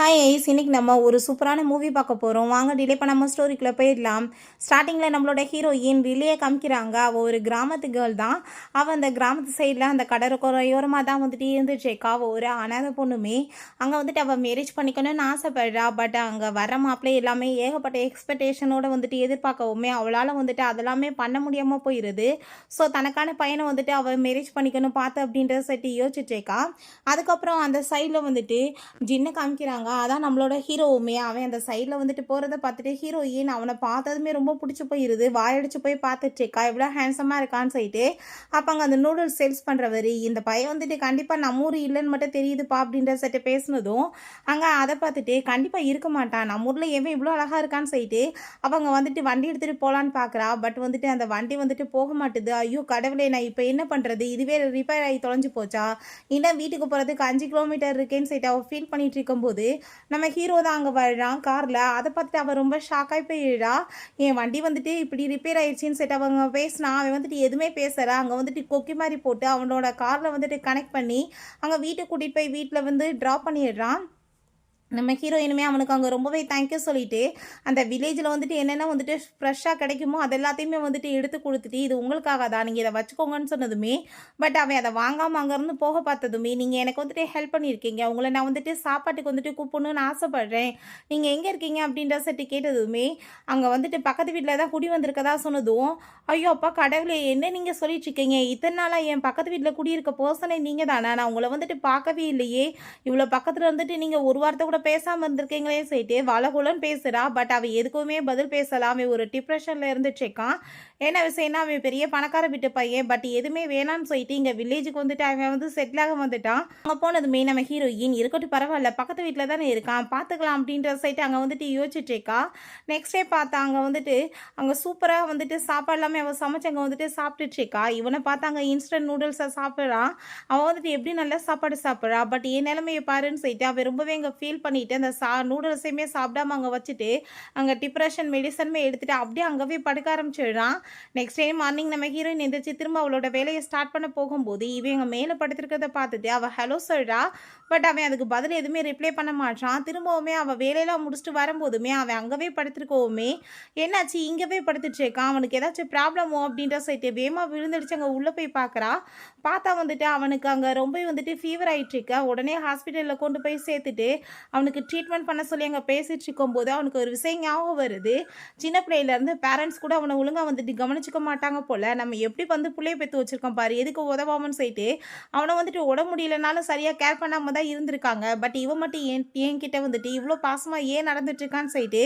Hi ice, இன்னைக்கு நம்ம ஒரு சூப்பரான மூவி பார்க்க போகிறோம். வாங்க டிலே பண்ணாமல் ஸ்டோரிக்குள்ளே போயிடலாம். ஸ்டார்டிங்கில் நம்மளோட ஹீரோயின் ரிலேயே காமிக்கிறாங்க. அவள் ஒரு கிராமத்து கேர்ள் தான். அவள் அந்த கிராமத்து சைடில் அந்த கடற்கரையோரமாக தான் வந்துட்டு இருந்துச்சேக்கா. அவள் ஒரு அனாதை பொண்ணுமே. அங்கே வந்துட்டு அவள் மேரேஜ் பண்ணிக்கணும்னு ஆசைப்படுறா. பட் அங்கே வர மாப்பிள்ளை எல்லாமே ஏகப்பட்ட எக்ஸ்பெக்டேஷனோடு வந்துட்டு எதிர்பார்க்கவுமே அவளால் வந்துட்டு அதெல்லாமே பண்ண முடியாமல் போயிடுது. ஸோ தனக்கான பையனை வந்துட்டு அவள் மேரேஜ் பண்ணிக்கணும் பார்த்து அப்படின்றத சட்டி யோசிச்சேக்கா. அதுக்கப்புறம் அந்த சைடில் வந்துட்டு ஜின்னை காமிக்கிறாங்க. அதான் நம்மளோட ஹீரோவுமே. அவன் அந்த சைடில் வந்துட்டு போகிறத பார்த்துட்டு ஹீரோயின் அவனை பார்த்ததுமே ரொம்ப பிடிச்சி போயிடுது. வாயடிச்சு போய் பார்த்துட்டேக்கா எவ்வளோ ஹேண்ட்ஸமாக இருக்கான்னு சொல்லிட்டு. அப்போ அங்கே அந்த நூடுல்ஸ் சேல்ஸ் பண்ணுறவர், இந்த பையன் வந்துட்டு கண்டிப்பாக நம்ம ஊர் இல்லைன்னு மட்டும் தெரியுதுப்பா அப்படின்ற சட்டு பேசுனதும் அங்கே அதை பார்த்துட்டு கண்டிப்பாக இருக்க மாட்டான், நம்ம ஊரில் எவன் இவ்வளோ அழகாக இருக்கான்னு சொல்லிட்டு அவங்க வந்துட்டு வண்டி எடுத்துகிட்டு போகலான்னு பார்க்குறா. பட் வந்துட்டு அந்த வண்டி வந்துட்டு போக மாட்டுது. ஐயோ கடவுளே, நான் இப்போ என்ன பண்ணுறது, இதுவே ரிப்பேர் ஆகி தொலைஞ்சு போச்சா, இன்னும் வீட்டுக்கு போகிறதுக்கு 5 கிலோமீட்டர் இருக்கேன்னு சொல்லிட்டு அவள் ஃபீல் பண்ணிட்டு இருக்கும்போது நம்ம ஹீரோ தான் அங்கே வர்றான் காரில். அதை பார்த்துட்டு அவள் ரொம்ப ஷாக்காகி போயிடுறா. என் வண்டி வந்துட்டு இப்படி ரிப்பேர் ஆயிடுச்சின்னு சொல்லிட்டு அவங்க பேசினா. அவன் வந்துட்டு எதுவுமே பேசுகிறா. அங்கே வந்துட்டு கொக்கி மாதிரி போட்டு அவனோட காரில் வந்துட்டு கனெக்ட் பண்ணி அங்கே வீட்டுக்கு கூட்டிகிட்டு போய் வீட்டில் வந்து ட்ராப் பண்ணிடுறான். நம்ம ஹீரோயினுமே அவனுக்கு அங்கே ரொம்பவே தேங்க்யூ சொல்லிட்டு அந்த வில்லேஜில் வந்துட்டு என்னென்ன வந்துட்டு ஃப்ரெஷ்ஷாக கிடைக்குமோ அது எல்லாத்தையுமே வந்துட்டு எடுத்து கொடுத்துட்டு, இது உங்களுக்காக தான், நீங்கள் இதை வச்சுக்கோங்கன்னு சொன்னதுமே. பட் அவன் அதை வாங்காமல் அங்கேருந்து போக பார்த்ததுமே, நீங்கள் எனக்கு வந்துட்டு ஹெல்ப் பண்ணியிருக்கீங்க, உங்களை நான் வந்துட்டு சாப்பாட்டுக்கு வந்துட்டு கூப்பிடணும்னு ஆசைப்பட்றேன், நீங்கள் எங்கே இருக்கீங்க அப்படின்ற சட்டி கேட்டதுமே அங்கே வந்துட்டு பக்கத்து வீட்டில் தான் குடி வந்திருக்கதா சொன்னதும், ஐயோ அப்பா கடவுளே, என்ன நீங்கள் சொல்லிட்டு இருக்கீங்க, இத்தனை நாளாக என் பக்கத்து வீட்டில் குடியிருக்க பர்சனே நீங்கள் தானே, நான் உங்களை வந்துட்டு பார்க்கவே இல்லையே, இவ்வளோ பக்கத்தில் வந்துட்டு நீங்கள் ஒரு வாரத்தை கூட பேசாமல் இருந்திருக்கீங்களே சொல்லிட்டு வளகுலன்னு பேசுகிறா. பட் அவள் எதுக்குமே பதில் பேசலாம். அவன் ஒரு டிப்ரெஷனில் இருந்துச்சுக்கான். என்ன விஷயம்னா, அவன் பெரிய பணக்கார வீட்டு பையன். பட் எதுவுமே வேணான்னு சொல்லிட்டு இங்கே வில்லேஜுக்கு வந்துட்டு அவன் வந்து செட்டில் ஆக வந்துட்டான். அங்கே போனதுமே நம்ம ஹீரோயின் இருக்கட்டும் பரவாயில்ல, பக்கத்து வீட்டில் தானே இருக்கான், பார்த்துக்கலாம் அப்படின்ற சைட்டு அங்கே வந்துட்டு யோசிச்சுட்டேக்கா. நெக்ஸ்ட் டே பார்த்தா அங்கே வந்துட்டு அங்கே சூப்பராக வந்துட்டு சாப்பாடு எல்லாமே அவள் சமைச்சு அங்கே வந்துட்டு சாப்பிட்டுச்சேக்கா. இவனை பார்த்தா அங்கே இன்ஸ்டன்ட் நூடுல்ஸை சாப்பிட்றான். அவன் வந்துட்டு எப்படி நல்ல சாப்பாடு சாப்பிட்றா. பட் என் நிலைமையை பாருன்னு சொல்லிட்டு அவன் ரொம்பவே இங்கே ஃபீல் பண்ணிட்டு அந்த நூடுல்ஸையுமே சாப்பிடாம அங்கே வச்சுட்டு அங்கே டிப்ரெஷன் மெடிசனுமே எடுத்துட்டு அப்படியே அங்கேவே படுக்க ஆரம்பிச்சிடுறான். நெக்ஸ்ட் டே மார்னிங் நம்ம ஹீரோயின் எந்திரிச்சு திரும்ப அவளோட வேலையை ஸ்டார்ட் பண்ண போகும்போது இவங்க மேலே படுத்திருக்கிறத பார்த்துட்டு அவள் ஹலோ சொல்றா. பட் அவன் அதுக்கு பதில் எதுவுமே ரிப்ளை பண்ண மாட்டான். திரும்பவுமே அவள் வேலையெல்லாம் முடிச்சுட்டு வரும்போதுமே அவன் அங்கேவே படுத்துருக்கவுமே என்னாச்சு இங்கேவே படுத்துட்ருக்கான், அவனுக்கு ஏதாச்சும் ப்ராப்ளமோ அப்படின்ற சைட்டு வேமா விழுந்துடுச்சு. அங்கே உள்ளே போய் பார்க்குறா. பார்த்தா வந்துட்டு அவனுக்கு அங்கே ரொம்ப வந்துட்டு ஃபீவர் ஆகிட்டுருக்க. உடனே ஹாஸ்பிட்டலில் கொண்டு போய் சேர்த்துட்டு அவனுக்கு ட்ரீட்மெண்ட் பண்ண சொல்லி அங்கே பேசிட்டு இருக்கும்போது அவனுக்கு ஒரு விஷயம் ஞாபகம் வருது. சின்ன பிள்ளையிலேருந்து பேரண்ட்ஸ் கூட அவனை ஒழுங்காக வந்துட்டு கவனிச்சிக்க மாட்டாங்க போல், நம்ம எப்படி வந்து பிள்ளைய பெற்று வச்சுருக்கோம் பாரு, எதுக்கு உதவாமன்னு சொல்லிட்டு அவனை வந்துட்டு உடம்பு முடியலனாலும் சரியாக கேர் பண்ணாமல் தான் இருந்திருக்காங்க. பட் இவன் மட்டும் என்கிட்ட வந்துட்டு இவ்வளோ பாசமாக ஏன் நடந்துட்டுருக்கான்னு சொல்லிட்டு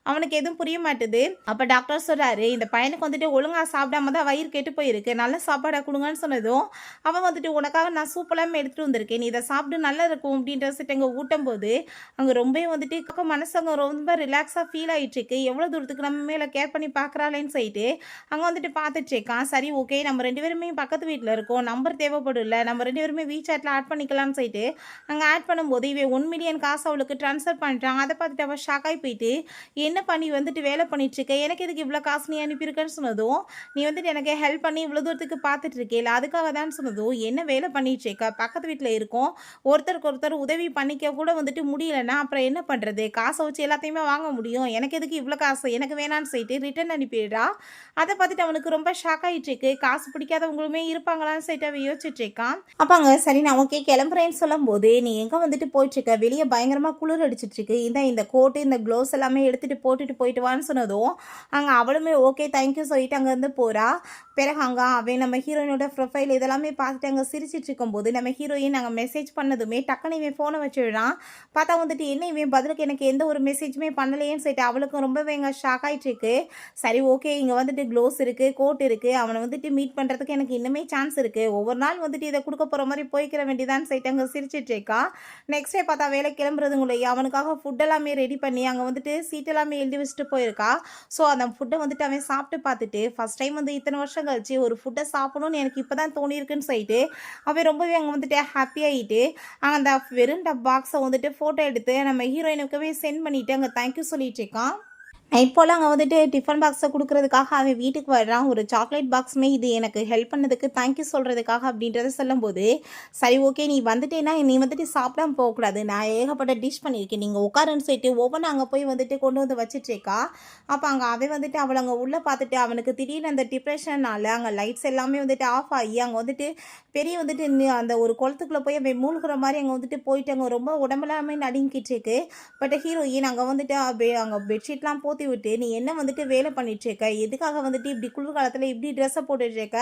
அவனுக்கு எதுவும் புரிய மாட்டுது. அப்போ டாக்டர் சொல்கிறாரு, இந்த பையனுக்கு வந்துட்டு ஒழுங்காக சாப்பிடாம தான் வயிறு கெட்டு போயிருக்கு, நல்ல சாப்பாடாக கொடுங்கன்னு சொன்னதும் அவன் வந்துட்டு உனக்காக நான் சூப்பெல்லாம் எடுத்துகிட்டு வந்திருக்கேன், நீ இதை சாப்பிட்டு நல்லா இருக்கும் அப்படின்ற சொல்லிட்டு அங்கே ஊட்டும் போது அங்கே ரொம்ப வந்துட்டு மனசு அங்கே ரொம்ப ரிலாக்ஸாக ஃபீல் ஆகிட்டுருக்கு. எவ்வளோ தூரத்துக்கு நம்ம மேலே கேர் பண்ணி பார்க்குறாளேன்னு சொல்லிட்டு அங்கே வந்துட்டு பார்த்துட்ருக்கான். சரி ஓகே, நம்ம 2 பேருமே பக்கத்து வீட்டில் இருக்கோம், நம்பர் தேவைப்படல, நம்ம 2 பேருமே வீசாட்டில் ஆட் பண்ணிக்கலாம்னு சொல்லிட்டு அங்கே ஆட் பண்ணும்போது இவன் 1 மில்லியன் காசு அவளுக்கு ட்ரான்ஸ்ஃபர் பண்ணிட்டான். அதை பார்த்துட்டு அவள் ஷாக்காகி போயிட்டு, என்ன பண்ணி வந்துட்டு வேலை பண்ணிட்டுருக்க, எனக்கு இதுக்கு இவ்வளோ காசு நீ அனுப்பியிருக்கேன்னு சொன்னதும், நீ வந்துட்டு எனக்கு ஹெல்ப் பண்ணி இவ்வளோ தூரத்துக்கு பார்த்துட்ருக்கேல அதுக்காக தான் சொன்னதும், என்ன வேலை பண்ணிட்டுருக்க, பக்கத்து வீட்டில் இருக்கோம், ஒருத்தருக்கு ஒருத்தர் உதவி பண்ணிக்க கூட வந்துட்டு முடியலன்னா அப்புறம் என்ன பண்ணுறது, காசை வச்சு எல்லாத்தையுமே வாங்க முடியும், எனக்கு எதுக்கு இவ்வளோ காசு, எனக்கு வேணான்னு சொல்லிட்டு ரிட்டன் அனுப்பிடுறா. அதை பார்த்துட்டு அவனுக்கு ரொம்ப ஷாக் ஆகிட்டுருக்கு. காசு பிடிக்காதவங்களுமே இருப்பாங்களான்னு சொல்லிட்டு அவன் யோசிச்சுட்ருக்கான். அப்பாங்க சரி நான் ஓகே கிளம்புறேன்னு சொல்லும் போது, நீ எங்கே வந்துட்டு போயிட்டுருக்க, வெளியே பயங்கரமாக குளிர் அடிச்சிட்ருக்கு, இந்த கோட்டு இந்த க்ளோஸ் எல்லாமே எடுத்துகிட்டு போட்டுட்டு போயிட்டு வான்னு சொன்னதும் அங்கே அவளுமே ஓகே தேங்க்யூ சொல்லிட்டு அங்கேருந்து போகிறா. பிறகு அங்கே அவன் நம்ம ஹீரோயினோட ப்ரொஃபைல் இதெல்லாமே பார்த்துட்டு அங்கே சிரிச்சிட்டு இருக்கும்போது நம்ம ஹீரோயின் நாங்கள் மெசேஜ் பண்ணதுமே டக்குன்னு இவன் ஃபோனை வச்சுடுறான். பார்த்தா வந்துட்டு என்ன இவன் பதிலுக்கு எனக்கு எந்த ஒரு மெசேஜுமே பண்ணலையேன்னு சொல்லிட்டு அவளுக்கும் ரொம்பவே எங்கே ஷாக் ஆகிட்டுருக்கு. சரி ஓகே, இங்கே வந்துட்டு க்ளோஸ் இருக்குது, கோட் இருக்குது, அவனை வந்துட்டு மீட் பண்ணுறதுக்கு எனக்கு இன்னுமே சான்ஸ் இருக்குது, ஒவ்வொரு நாள் வந்துட்டு இதை கொடுக்க போகிற மாதிரி போய்க்கிற வேண்டியதான்னு சொல்லிட்டு அங்கே சிரிச்சிட்ருக்கா. நெக்ஸ்ட் டே பார்த்தா வேலை கிளம்புறதுங்களையே அவனுக்காக ஃபுட் எல்லாமே ரெடி பண்ணி அங்கே வந்துட்டு சீட் எல்லாமே எழுதி வச்சுட்டு போயிருக்கா. ஸோ அந்த ஃபுட்டை வந்துட்டு அவன் சாப்பிட்டு பார்த்துட்டு ஃபஸ்ட் டைம் வந்து இத்தனை வருஷம் கழிச்சு ஒரு ஃபுட்டை சாப்பிடணும்னு எனக்கு இப்போ தான் தோணியிருக்குன்னு சொல்லிட்டு அவன் ரொம்பவே அங்கே வந்துட்டு ஹாப்பியாகிட்டு அந்த வெறும் பாக்ஸை வந்துட்டு ஃபோட்டோ எடுத்து நம்ம ஹீரோயினுக்கவே சென்ட் பண்ணிவிட்டு அங்கே தேங்க்யூ சொல்லிட்டு இருக்கான். நைட் போல் அங்கே வந்துட்டு டிஃபன் பாக்ஸை கொடுக்குறதுக்காக அவன் வீட்டுக்கு வர்றான். ஒரு சாக்லேட் பாக்ஸுமே இது எனக்கு ஹெல்ப் பண்ணதுக்கு தேங்க்யூ சொல்கிறதுக்காக அப்படின்றத சொல்லும்போது, சரி ஓகே நீ வந்துட்டேன்னா நீ வந்துட்டு சாப்பிடாம போகக்கூடாது. நான் ஏகப்பட்ட டிஷ் பண்ணியிருக்கேன். நீங்கள் உட்காருன்னு சொல்லிட்டு ஒவ்வொன்றும் அங்கே போய் வந்துட்டு கொண்டு வந்து வச்சிட்ருக்கா. அப்போ அங்கே அவன் வந்துட்டு அவளை அங்கே உள்ளே பார்த்துட்டு அவனுக்கு திடீர்னு அந்த டிப்ரெஷனால் அங்கே லைட்ஸ் எல்லாமே வந்துட்டு ஆஃப் ஆகி அங்கே வந்துட்டு பெரிய வந்துட்டு அந்த ஒரு குளத்துக்குள்ளே போய் அவன் மூழ்கிற மாதிரி அங்கே வந்துட்டு போயிட்டு அங்கே ரொம்ப உடம்பெல்லாமே நடுங்கிட்டு இருக்கு. பட் ஹீரோயின் அங்கே வந்துட்டு அங்கே பெட்ஷீட்லாம் போத்தி விட்டு நீ என்ன வந்துட்டு வேலை பண்ணிட்டு இருக்க, எதுக்காக வந்துட்டு இப்படி குளிர்காலத்தில் இப்படி ட்ரெஸ்ஸை போட்டுட்டு இருக்க,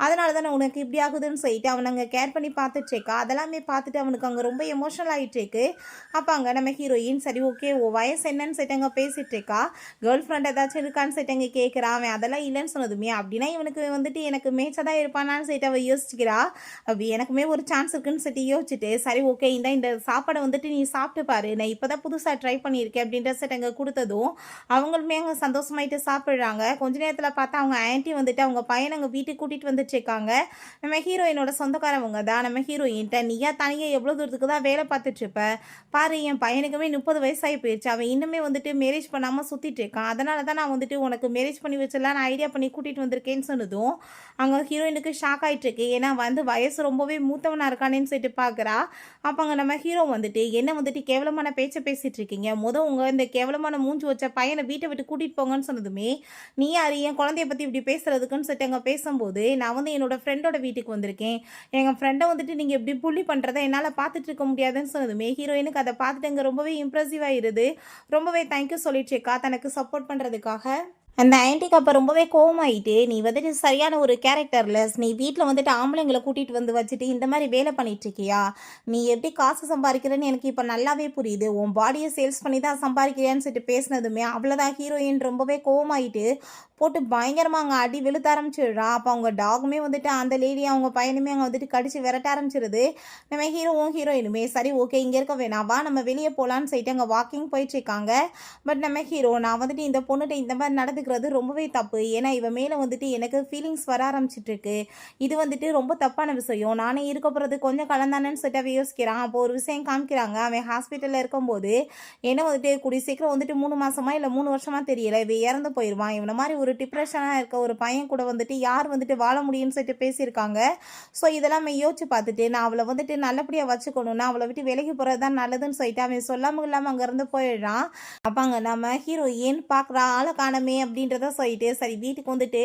அதனால தானே உனக்கு இப்படி ஆகுதுன்னு சொல்லிட்டு அவனை அங்கே கேர் பண்ணி பார்த்துட்டு இருக்கா. அதெல்லாமே பார்த்துட்டு அவனுக்கு அங்கே ரொம்ப எமோஷனல் ஆகிட்டு இருக்கு. அப்போ அங்கே நம்ம ஹீரோயின் சரி ஓகே ஓ வயசு என்னன்னு சொல்லிட்டு அங்கே பேசிட்டு இருக்கா. கேர்ள் ஃப்ரெண்ட் ஏதாச்சும் இருக்கான்னு சொல்லிட்டு அங்கே கேட்குறான். அவன் அதெல்லாம் இல்லைன்னு சொன்னதுமே அப்படின்னா இவனுக்கு வந்துட்டு எனக்கு மேட்சாக தான் இருப்பானான்னு சொல்லிட்டு அவள் யோசிச்சுக்கிறா. அப்படி எனக்குமே ஒரு சான்ஸ் இருக்குன்னு சொல்லிட்டு யோசிச்சுட்டு சரி ஓகே இந்த சாப்பாடை வந்துட்டு நீ சாப்பிட்டு பாரு, நான் இப்போ தான் புதுசாக ட்ரை பண்ணியிருக்கேன் அப்படின்ற செட் அங்கே கொடுத்ததும் அவங்களுமே அங்கே சந்தோஷமாயிட்டு சாப்பிட்றாங்க. கொஞ்ச நேரத்தில் பார்த்தா அவங்க ஆன்ட்டி வந்துட்டு அவங்க பையனை அங்கே வீட்டுக்கு கூட்டிகிட்டு வந்துட்டுருக்காங்க. நம்ம ஹீரோயினோட சொந்தக்காரவங்க தான். நம்ம ஹீரோயின்ட்ட நீயா தனியாக எவ்வளோ தூரத்துக்கு தான் வேலை பார்த்துட்ருப்ப பாரு, என் பையனுக்குமே 30 வயசாகி போயிடுச்சு, அவன் இன்னுமே வந்துட்டு மேரேஜ் பண்ணாமல் சுற்றிட்டு இருக்கான், அதனால தான் நான் வந்துட்டு உனக்கு மேரேஜ் பண்ணி வச்சிடலாம் நான் ஐடியா பண்ணி கூட்டிகிட்டு வந்திருக்கேன்னு சொன்னதும் அங்கே ஹீரோயினுக்கு ஷாக் ஆகிட்டுருக்கு. ஏன்னா வந்து வயசு ரொம்பவே மூத்தவனாக இருக்கானேன்னு சொல்லிட்டு பார்க்குறா. அப்போ அங்கே நம்ம ஹீரோ வந்துட்டு என்ன வந்துட்டு கேவலமான பேச்சை பேசிகிட்டு இருக்கீங்க, உங்கள் இந்த கேவலமான மூஞ்சி வச்ச பையனை வீட்டை விட்டு கூட்டிகிட்டு போங்கன்னு சொன்னதுமே நீ யார் என் குழந்தைய பற்றி இப்படி பேசுகிறதுக்குன்னு சொல்லிட்டு அங்கே பேசும்போது நான் வந்து என்னோடய ஃப்ரெண்டோட வீட்டுக்கு வந்திருக்கேன், எங்கள் ஃப்ரெண்டை வந்துட்டு நீங்கள் இப்படி புள்ளி பண்ணுறதை என்னால் பார்த்துட்டு இருக்க முடியாதுன்னு சொன்னதுமே ஹீரோயினுக்கு அதை பார்த்துட்டு அங்கே ரொம்பவே இம்ப்ரெசிவ் ஆகிடுது. ரொம்பவே தேங்க்யூ சொல்லிட்டுருக்கா தனக்கு சப்போர்ட் பண்ணுறதுக்காக. அந்த ஆன்ட்டிக்கு அப்போ ரொம்பவே கோவமாயிட்டு நீ வந்துட்டு சரியான ஒரு கேரக்டர்லெஸ், நீ வீட்டில் வந்துட்டு ஆம்பளைங்களை கூட்டிகிட்டு வந்து வச்சுட்டு இந்த மாதிரி வேலை பண்ணிகிட்ருக்கியா, நீ எப்படி காசு சம்பாதிக்கிறேன்னு எனக்கு இப்போ நல்லாவே புரியுது, உன் பாடியை சேல்ஸ் பண்ணி தான் சம்பாதிக்கிறியான்னு சொல்லிட்டு பேசினதுமே அவ்வளோதான் ஹீரோயின் ரொம்பவே கோவமாயிட்டு போட்டு பயங்கரமாக அங்கே அடி வெளுத்த ஆரம்பிச்சிடுறா. அப்போ அவங்க டாகுமே வந்துட்டு அந்த லேடி அவங்க பையனுமே அங்கே வந்துட்டு கடிச்சு விரட்ட ஆரம்பிச்சிருது. நம்ம ஹீரோவும் ஹீரோயினுமே சரி ஓகே இங்கே இருக்க வேணாம் வா நம்ம வெளியே போகலான்னு சொல்லிட்டு அங்கே வாக்கிங் போயிட்டுருக்காங்க. பட் நம்ம ஹீரோ நான் வந்துட்டு இந்த பொண்ணுகிட்ட இந்த மாதிரி நடந்துக்கிறது ரொம்பவே தப்பு, ஏன்னா இவன் மேலே வந்துட்டு எனக்கு ஃபீலிங்ஸ் வர ஆரம்பிச்சிட்ருக்கு, இது வந்துட்டு ரொம்ப தப்பான விஷயம், நானே இருக்க போகிறது கொஞ்சம் கலந்தானேன்னு சொல்லிட்டு அவன் யோசிக்கிறான். அப்போ ஒரு விஷயம் காமிக்கிறாங்க. அவன் ஹாஸ்பிட்டலில் இருக்கும்போது ஏன்னா வந்துட்டு கூடிய சீக்கிரம் வந்துட்டு 3 மாதமா இல்லை 3 வருஷமா தெரியல இவன் இறந்து போயிடுவான், இவனை மாதிரி ஒரு டிப்ரெஷனாக இருக்க ஒரு பையன் கூட வந்துட்டு யார் வந்துட்டு வாழ முடியும்னு சொல்லிட்டு பேசியிருக்காங்க. ஸோ இதெல்லாம் யோசிச்சு பார்த்துட்டு நான் அவளை வந்துட்டு நல்லபடியாக வச்சுக்கணும்னா அவளை விட்டு விலகி போகிறது தான் நல்லதுன்னு சொல்லிட்டு அவன் சொல்லாமல் இல்லாமல் அங்கேருந்து போயிடுறான். அப்பாங்க நம்ம ஹீரோ ஏன் பார்க்குறா ஆளை காணமே அப்படின்றத சொல்லிட்டு சரி வீட்டுக்கு வந்துட்டு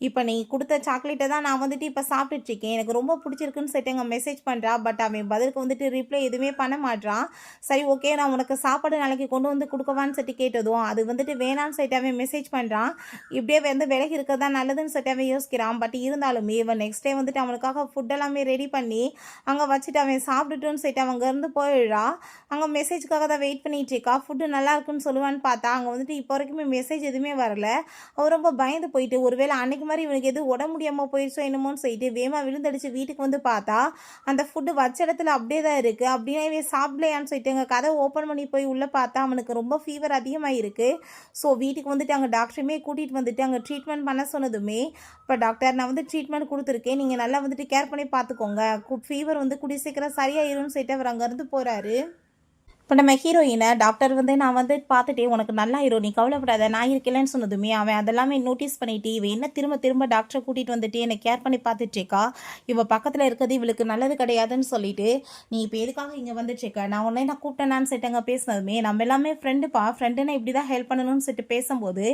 இப்போ நீ கொடுத்த சாக்லேட்டை தான் நான் வந்துட்டு இப்போ சாப்பிட்டுட்ருக்கேன், எனக்கு ரொம்ப பிடிச்சிருக்குன்னு சொல்லிட்டு அங்கே மெசேஜ் பண்ணுறா. பட் அவன் பதிலுக்கு வந்துட்டு ரிப்ளை எதுவுமே பண்ண மாட்டான். சரி ஓகே நான் உனக்கு சாப்பாடு நாளைக்கு கொண்டு வந்து கொடுக்கவான்னு சொல்லிட்டு கேட்டதும் அது வந்துட்டு வேணான்னு சொல்லிட்டு அவன் மெசேஜ் பண்ணுறான். இப்படியே வந்து விலகி இருக்க தான் நல்லதுன்னு சொல்லிட்டு அவன் யோசிக்கிறான். பட் இருந்தாலுமே இவன் நெக்ஸ்ட் டே வந்துட்டு அவனுக்காக ஃபுட் எல்லாமே ரெடி பண்ணி அங்கே வச்சுட்டு அவன் சாப்பிட்டுட்டுன்னு சொல்லிட்டு அவங்க இருந்து போயிடுறா. அங்கே மெசேஜுக்காக தான் வெயிட் பண்ணிட்டு இருக்கா. ஃபுட்டு நல்லா இருக்குன்னு சொல்லுவான்னு பார்த்தா அங்கே வந்துட்டு இப்போ வரைக்குமே மெசேஜ் எதுவுமே வரல. அவன் ரொம்ப பயந்து போயிட்டு ஒருவேளை அன்னைக்கு மாதிரி இவனுக்கு எதுவும் உடம்பு முடியாமல் போயிடுச்சோ என்னமோன்னு சொல்லிட்டு வேமா விழுந்தடிச்சு வீட்டுக்கு வந்து பார்த்தா அந்த ஃபுட்டு வச்ச இடத்துல அப்படியே தான் இருக்குது. அப்படியே இவன் சாப்பிடலையான்னு சொல்லிட்டு அங்கே கதை ஓப்பன் பண்ணி போய் உள்ளே பார்த்தா அவனுக்கு ரொம்ப ஃபீவர் அதிகமாக இருக்குது. ஸோ வீட்டுக்கு வந்துட்டு அங்கே டாக்டருமே கூட்டிகிட்டு வந்துட்டு அங்கே ட்ரீட்மெண்ட் பண்ண சொன்னதுமே இப்போ டாக்டர் நான் வந்து ட்ரீட்மெண்ட் கொடுத்துருக்கேன், நீங்கள் நல்லா வந்துட்டு கேர் பண்ணி பார்த்துக்கோங்க, ஃபீவர் வந்து கூடிய சீக்கிரம் சரியாயிரும்னு சொல்லிட்டு அவர் அங்கேருந்து போகிறாரு. இப்போ நம்ம ஹீரோயினை டாக்டர் வந்து நான் வந்து பார்த்துட்டே உனக்கு நல்லா ஹீரோ நீ கவலைப்படாத நான் இருக்கலன்னு சொன்னதுமே அவன் அதெல்லாமே நோட்டீஸ் பண்ணிட்டு இவன் என்ன திரும்ப திரும்ப டாக்டரை கூட்டிகிட்டு வந்துட்டு என்னை கேர் பண்ணி பார்த்துட்ருக்கா, இவள் பக்கத்தில் இருக்கிறது இவளுக்கு நல்லது கிடையாதுன்னு சொல்லிட்டு நீ இப்போ எதுக்காக இங்கே வந்துட்டுருக்க, நான் உடனே நான் கூப்பிட்டேனான்னு சொல்லிட்டு பேசினதுமே நம்ம எல்லாமே ஃப்ரெண்டுப்பா, ஃப்ரெண்டுன்னு இப்படி தான் ஹெல்ப் பண்ணணும்னு சொல்லிட்டு பேசும்போது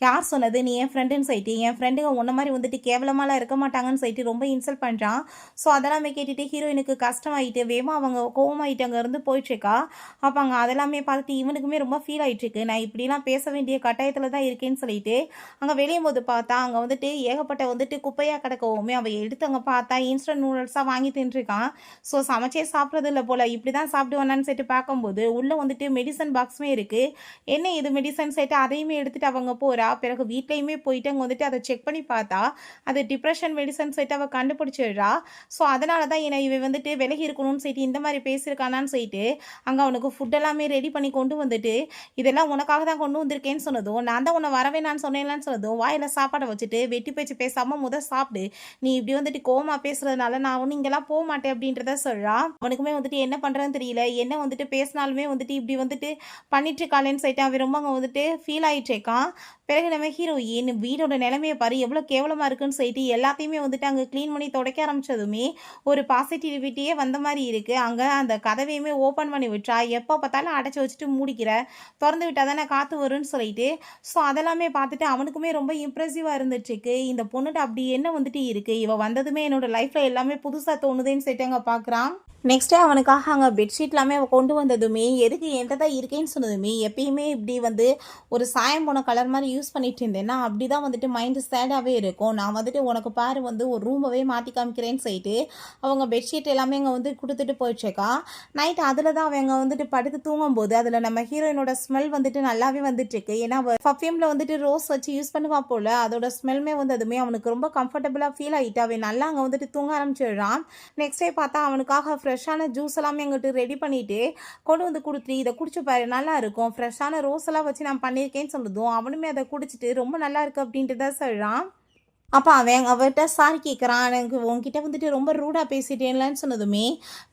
யார் சொன்னது நீ என் ஃப்ரெண்டுன்னு சொல்லிட்டு என் ஃப்ரெண்டுங்க உன்ன மாதிரி வந்துட்டு கேவலமாலாம் இருக்க மாட்டாங்கன்னு சொல்லிட்டு ரொம்ப இன்சல்ட் பண்ணுறான். ஸோ அதெல்லாமே கேட்டுட்டு ஹீரோயினுக்கு கஷ்டமாயிட்டு வேமா அவங்க கோவமாயிட்டு அங்கேருந்து போயிட்டுருக்கா. அப்போ அங்கே அதெல்லாமே பார்த்துட்டு இவனுக்குமே ரொம்ப ஃபீல் ஆகிட்டுருக்கு, நான் இப்படிலாம் பேச வேண்டிய கட்டாயத்தில் தான் இருக்கேன்னு சொல்லிட்டு அங்கே வெளியும் போது பார்த்தா அங்கே வந்துட்டு ஏகப்பட்ட வந்துட்டு குப்பையாக கிடக்கவுமே அவள் எடுத்து அங்கே பார்த்தா இன்ஸ்டன்ட் நூடுல்ஸாக வாங்கி தின்றுருக்கான். ஸோ சமைச்சே சாப்பிட்றது இல்லை போல், இப்படி தான் சாப்பிடுவானான்னு சொல்லிட்டு பார்க்கும்போது உள்ளே வந்துட்டு மெடிசன் பாக்ஸுமே இருக்குது. என்ன இது மெடிசன் சொல்லிட்டு அதையுமே எடுத்துகிட்டு அவங்க போகிறா. பிறகு வீட்லேயுமே போயிட்டு அங்கே வந்துட்டு அதை செக் பண்ணி பார்த்தா அது டிப்ரெஷன் மெடிசன் சொல்லிட்டு அவள் கண்டுபிடிச்சிடுறா. ஸோ அதனால தான் என்னை இவன் வந்துட்டு விலகி இருக்கணும்னு சொல்லிட்டு இந்த மாதிரி பேசியிருக்கானான்னு சொல்லிட்டு அங்கே அவனுக்கு ஃபுட் எல்லாமே ரெடி பண்ணி கொண்டு வந்துட்டு இதெல்லாம் உனக்காக தான் கொண்டு வந்திருக்கேன்னு சொன்னதும், நான் தான் உன்னை வரவே நான் சொன்னேன்லான்னு சொன்னதும், வாயில சாப்பாடை வச்சுட்டு வெட்டி பேச்சு பேசாம சாப்பிடு. நீ இப்படி கோவமா பேசுறதுனால நான் ஒன்றும் இங்கெல்லாம் போக மாட்டேன் அப்படின்றத சொல்றா. அவனுக்குமே என்ன பண்றதுன்னு தெரியல. என்ன பேசினாலுமே இப்படி பண்ணிட்டு இருக்காளேன்னு சொல்லிட்டு அவன் ரொம்ப அங்கே ஃபீல் ஆயிட்டு இருக்கான். பிறகு நம்ம ஹீரோயின் வீடோட நிலைமையை பாரு எவ்வளோ கேவலமாக இருக்குன்னு சொல்லிட்டு எல்லாத்தையுமே அங்கே க்ளீன் பண்ணி துடைக்க ஆரம்பிச்சதுமே ஒரு பாசிட்டிவிட்டியே வந்த மாதிரி இருக்குது. அங்கே அந்த கதவையுமே ஓப்பன் பண்ணி விட்டுறா. எப்போ பார்த்தாலும் அடைச்சி வச்சுட்டு மூடிக்கிற, திறந்து விட்டால் தானே காற்று வரும்னு சொல்லிட்டு. ஸோ அதெல்லாமே பார்த்துட்டு அவனுக்குமே ரொம்ப இம்ப்ரெசிவாக இருந்துச்சுக்கு. இந்த பொண்ணுட்டு அப்படி என்ன இருக்குது, இவள் வந்ததுமே என்னோட லைஃப்பில் எல்லாமே புதுசாக தோணுதுன்னு சொல்லிட்டு அங்கே பார்க்குறான். நெக்ஸ்ட்டே அவனுக்காக அங்கே பெட்ஷீட் எல்லாமே அவள் கொண்டு வந்ததுமே எதுக்கு என்கிட்ட தான் இருக்கேன்னு சொன்னதுமே எப்பயுமே இப்படி ஒரு சாயம் போன கலர் மாதிரி யூஸ் பண்ணிட்டு இருந்தேன்னா அப்படி தான் மைண்டு சேடாகவே இருக்கும். நான் உனக்கு பாரு ஒரு ரூமவே மாற்றி காமிக்கிறேன்னு சொல்லிட்டு அவங்க பெட்ஷீட் எல்லாமே அங்கே கொடுத்துட்டு போயிடுச்சேக்கா. நைட் அதில் தான் அவங்க படுத்து தூங்கும்போது அதில் நம்ம ஹீரோயினோட ஸ்மெல் நல்லாவே வந்துட்டுருக்கு. ஏன்னா பர்ஃப்யூமில் ரோஸ் வச்சு யூஸ் பண்ணுவா போல் அதோட ஸ்மெல்மே அதுமே அவனுக்கு ரொம்ப கம்ஃபர்டபுளாக ஃபீல் ஆகிட்டு அவன் நல்லா அங்கே தூங்க ஆரம்பிச்சிடுறான். நெக்ஸ்ட் டே பார்த்தா அவனுக்காக ஃப்ரெஷ்ஷான ஜூஸ் எல்லாமே எங்கிட்ட ரெடி பண்ணிவிட்டு கொண்டு கொடுத்துட்டு இதை குடிச்சு பாரு நல்லா இருக்கும், ஃப்ரெஷ்ஷான ரோஸ் எல்லாம் வச்சு நான் பண்ணியிருக்கேன்னு சொல்லுதும். அவனுமே அதை குடிச்சிட்டு ரொம்ப நல்லா இருக்கு அப்படின்ட்டு தான் சொல்கிறான். அப்போ அவன் அவர்கிட்ட சாரி கேட்குறான். எனக்கு உங்ககிட்ட ரொம்ப ரூடாக பேசிட்டேன்லன்னு சொன்னதுமே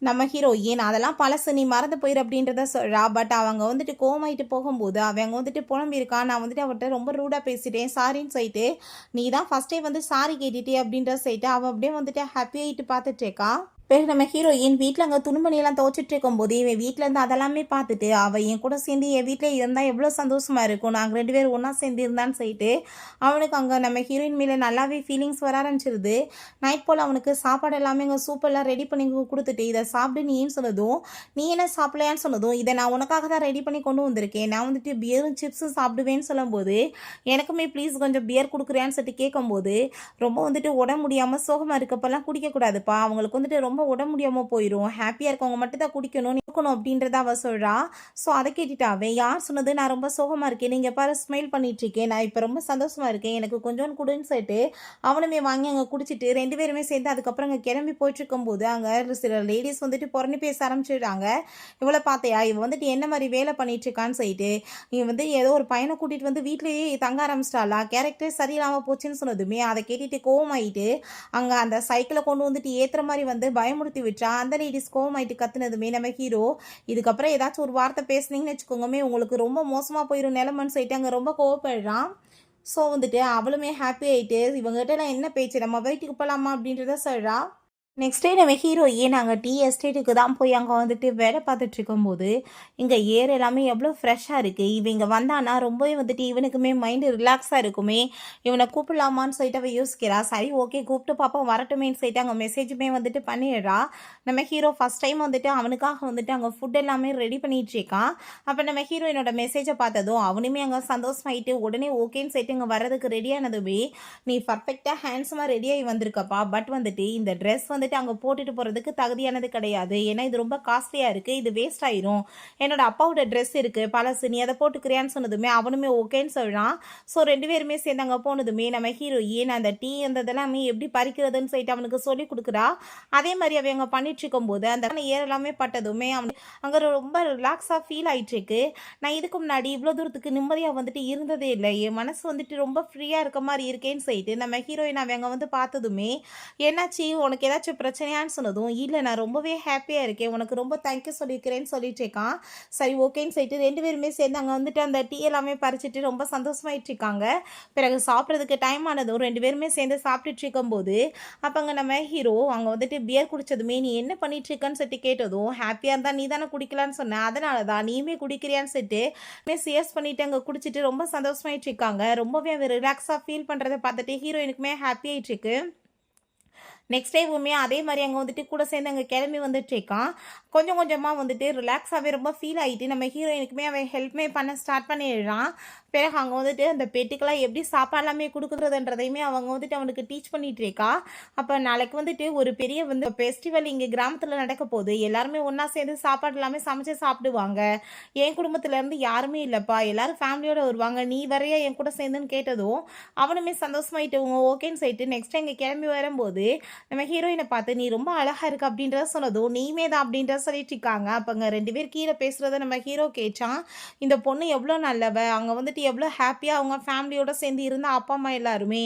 நம்ம ஹீரோயின் அதெல்லாம் பழசு நீ மறந்து போயிரு அப்படின்றத சொல்கிறா. பட் அவங்க கோமாயிட்டு போகும்போது அவங்க புலம்பியிருக்கான். நான் அவர்கிட்ட ரொம்ப ரூடாக பேசிட்டேன் சாரின்னு சொல்லிட்டு நீ தான் ஃபஸ்ட்டே சாரி கேட்டுட்டே அப்படின்ற சொல்லிட்டு அவள் அப்படியே ஹாப்பியாகிட்டு பார்த்துட்டேக்கா. பிறகு நம்ம ஹீரோயின் வீட்டில் அங்கே துணிமணியெல்லாம் துவச்சிட்டு இருக்கும்போது இவன் வீட்டிலேருந்து அதெல்லாமே பார்த்துட்டு அவள் என் கூட சேர்ந்து என் வீட்டில் இருந்தால் எவ்வளோ சந்தோஷமாக இருக்கும், நாங்கள் 2 பேரும் ஒன்றா சேர்ந்து இருந்தான்னு சொல்லிட்டு அவனுக்கு அங்கே நம்ம ஹீரோயின் மேலே நல்லாவே ஃபீலிங்ஸ் வர ஆரம்பிச்சிருது. நைட் போல் அவனுக்கு சாப்பாடு எல்லாமே அங்கே சூப்பரெல்லாம் ரெடி பண்ணி கொடுத்துட்டு இதை சாப்பிட்டு நீன்னு சொன்னதும் நீ என்ன சாப்பிடலையான்னு சொன்னதும் இதை நான் உனக்காக தான் ரெடி பண்ணி கொண்டு வந்திருக்கேன், நான் பியரும் சிப்ஸும் சாப்பிடுவேன்னு சொல்லும்போது எனக்குமே ப்ளீஸ் கொஞ்சம் பியர் கொடுக்குறியான்னு சொல்லிட்டு கேட்கும்போது ரொம்ப உடம்பு முடியாமல் சோகமாக இருக்கப்பெல்லாம் குடிக்கக்கூடாதுப்பா, அவங்களுக்கு ரொம்ப உடம்பு முடியாமல் போயிடும், ஹாப்பியாக இருக்கவங்க மட்டும் தான் குடிக்கணும் அப்படின்றத அவ சொல்கிறா. ஸோ அதை கேட்டுட்டு அவன் யார் சொன்னது நான் ரொம்ப சோகமாக இருக்கேன், நீங்கள் பாரு ஸ்மைல் பண்ணிட்டு இருக்கேன், நான் இப்போ ரொம்ப சந்தோஷமாக இருக்கேன், எனக்கு கொஞ்சோன்னு கொடுன்னு சொல்லிட்டு அவனுமே வாங்கி அங்கே குடிச்சிட்டு 2 பேருமே சேர்ந்து அதுக்கப்புறம் அங்கே கிளம்பி போயிட்டு இருக்கும்போது அங்கே சில லேடிஸ் புறணி பேச ஆரம்பிச்சிடுறாங்க. இவளை பார்த்தையா இவ என்ன மாதிரி வேலை பண்ணிட்டு இருக்கான்னு சொல்லிட்டு இவன் ஏதோ ஒரு பையனை கூட்டிகிட்டு வீட்டிலேயே தங்க ஆரம்பிச்சிட்டாளா, கேரக்டர் சரியில்லாமல் போச்சுன்னு சொன்னதுமே அதை கேட்டுட்டு கோவமாயிட்டு அங்கே அந்த சைக்கிளை கொண்டு ஏற்றுற மாதிரி பயமுறுத்தி விட்டா. அந்த லேடிஸ் கோவமாயிட்டு கத்துனதுமே நம்ம ஹீரோ இதுக்கப்புறம் ஏதாச்சும் ஒரு வார்த்தை பேசுனீங்கன்னு வச்சுக்கோங்கமே உங்களுக்கு ரொம்ப மோசமாக போயிடும் நிலமன்னு சொல்லிட்டு அங்கே ரொம்ப கோவப்படுறான். ஸோ அவளுமே ஹாப்பி ஆகிட்டு இவங்ககிட்ட எல்லாம் என்ன பேச்சு நம்ம வீட்டுக்கு போகலாமா அப்படின்றத சொல்கிறா. நெக்ஸ்ட் டே நம்ம ஹீரோயின் நாங்கள் டீ எஸ்டேட்டுக்கு தான் போய் அங்கே வேலை பார்த்துட்டு இருக்கும்போது இங்கே ஏர் எல்லாமே எவ்வளோ ஃப்ரெஷ்ஷாக இருக்குது, இவங்க வந்தானா ரொம்பவே இவனுக்குமே மைண்டு ரிலாக்ஸாக இருக்குமே, இவனை கூப்பிடலாமான்னு சொல்லிட்டு அவள் யோசிக்கிறா. சரி ஓகே கூப்பிட்டு பாப்பா வரட்டுமேன்னு சொல்லிட்டு அங்கே மெசேஜுமே பண்ணிடுறா. நம்ம ஹீரோ ஃபஸ்ட் டைம் அவனுக்காக அங்கே ஃபுட் எல்லாமே ரெடி பண்ணிட்டு இருக்கான். அப்போ நம்ம ஹீரோயினோட மெசேஜை பார்த்ததும் அவனுமே அங்கே சந்தோஷமாயிட்டு உடனே ஓகேன்னு சொல்லிட்டு அங்கே வர்றதுக்கு ரெடியானதுமே நீ பர்ஃபெக்டாக ஹேண்ட்ஸமாக ரெடியாகி வந்திருக்கப்பா, பட் இந்த ட்ரெஸ் அங்கே போட்டுட்டு போகிறதுக்கு தகுதியானது கிடையாது, ஏன்னா இது ரொம்ப காஸ்ட்லியாக இருக்குது, இது வேஸ்ட் ஆயிரும், என்னோட அப்பாவோட ட்ரெஸ் இருக்குது பழசு நீ அதை போட்டுக்கிறியான்னு சொன்னதுமே அவனுமே ஓகேன்னு சொல்கிறான். ஸோ 2 பேருமே சேர்ந்து அங்கே போனதுமே நம்ம ஹீரோயின் அந்த டீ அந்த இதெல்லாமே எப்படி பறிக்கிறதுன்னு சொல்லிட்டு அவனுக்கு சொல்லி கொடுக்குறா. அதே மாதிரி அவன் அங்கே பண்ணிட்டு இருக்கும்போது அந்த ஏர் எல்லாமே பட்டதுமே அவன் அங்கே ரொம்ப ரிலாக்ஸாக ஃபீல் ஆகிட்டு இருக்கு. நான் இதுக்கு முன்னாடி இவ்வளோ தூரத்துக்கு நிம்மதியாக இருந்ததே இல்லை, என் மனசு ரொம்ப ஃப்ரீயாக இருக்க மாதிரி இருக்கேன்னு சொல்லிட்டு நம்ம ஹீரோயின் அவன் அங்கே பார்த்ததுமே என்னாச்சு உனக்கு ஏதாச்சும் பிரச்சனையான்னு சொன்னதும் இல்லை நான் ரொம்பவே ஹாப்பியாக இருக்கேன், உனக்கு ரொம்ப தேங்க்யூ சொல்லியிருக்கிறேன்னு சொல்லிட்டு இருக்கான். சரி ஓகேன்னு சொல்லிட்டு 2 பேருமே சேர்ந்து அங்கே அந்த டீ எல்லாமே பறிச்சுட்டு ரொம்ப சந்தோஷமாயிட்டு இருக்காங்க. பிறகு சாப்பிட்றதுக்கு டைம் ஆனதும் 2 பேருமே சேர்ந்து சாப்பிட்டுட்டு இருக்கும்போது அப்போ அங்கே நம்ம ஹீரோ அங்கே பியர் குடிச்சதுமே நீ என்ன பண்ணிட்டு இருக்கன்னு சொல்லிட்டு கேட்டதும் ஹாப்பியாக இருந்தால் நீ தானே குடிக்கலான்னு சொன்னேன், அதனால தான் நீயுமே குடிக்கிறியான்னு சொல்லிட்டு சியர்ஸ் பண்ணிட்டு அங்கே குடிச்சிட்டு ரொம்ப சந்தோஷமாயிட்டு இருக்காங்க. ரொம்பவே ரிலாக்ஸாக ஃபீல் பண்ணுறதை பார்த்துட்டு ஹீரோயினுக்குமே ஹாப்பி ஆயிட்டு இருக்கு. நெக்ஸ்ட் டே உண்மையாக அதே மாதிரி அங்கே கூட சேர்ந்து அங்கே கிளம்பி இருக்கான். கொஞ்சம் கொஞ்சமாக ரிலாக்ஸாகவே ரொம்ப ஃபீல் ஆகிட்டு நம்ம ஹீரோயினுக்குமே அவன் ஹெல்ப்மே பண்ண ஸ்டார்ட் பண்ணிடுறான். பிறகு அங்கே வந்துட்டு அந்த பெட்டுக்கெல்லாம் எப்படி சாப்பாடு எல்லாமே கொடுக்குறதுன்றதையுமே அவங்க வந்துட்டு அவனுக்கு டீச் பண்ணிட்டு இருக்கா. அப்போ நாளைக்கு வந்துட்டு ஒரு பெரிய வந்து ஃபெஸ்டிவல் இங்கே கிராமத்தில் நடக்க போகுது. எல்லாருமே ஒன்றா சேர்ந்து சாப்பாடு எல்லாமே சமைச்சு சாப்பிடுவாங்க. என் குடும்பத்துலேருந்து யாருமே இல்லைப்பா, எல்லாரும் ஃபேமிலியோட வருவாங்க, நீ வரையா என் கூட சேர்ந்துன்னு கேட்டதும் அவனுமே சந்தோஷமாயிட்டு ஓகேன்னு சொல்லிட்டு நெக்ஸ்ட் இங்கே கிளம்பி வரும்போது நம்ம ஹீரோயினை பார்த்து நீ ரொம்ப அழகா இருக்கு அப்படின்றத சொன்னதும் நீமே தான் அப்படின்றத சொல்லிட்டு இருக்காங்க. அப்போங்க 2 பேர் கீழே பேசுகிறத நம்ம ஹீரோ கேட்டான். இந்த பொண்ணு எவ்வளோ நல்லவ, அங்கே வந்துட்டு எவ்வளோ ஹாப்பியாக அவங்க ஃபேமிலியோட சேர்ந்து இருந்த அப்பா அம்மா எல்லாருமே.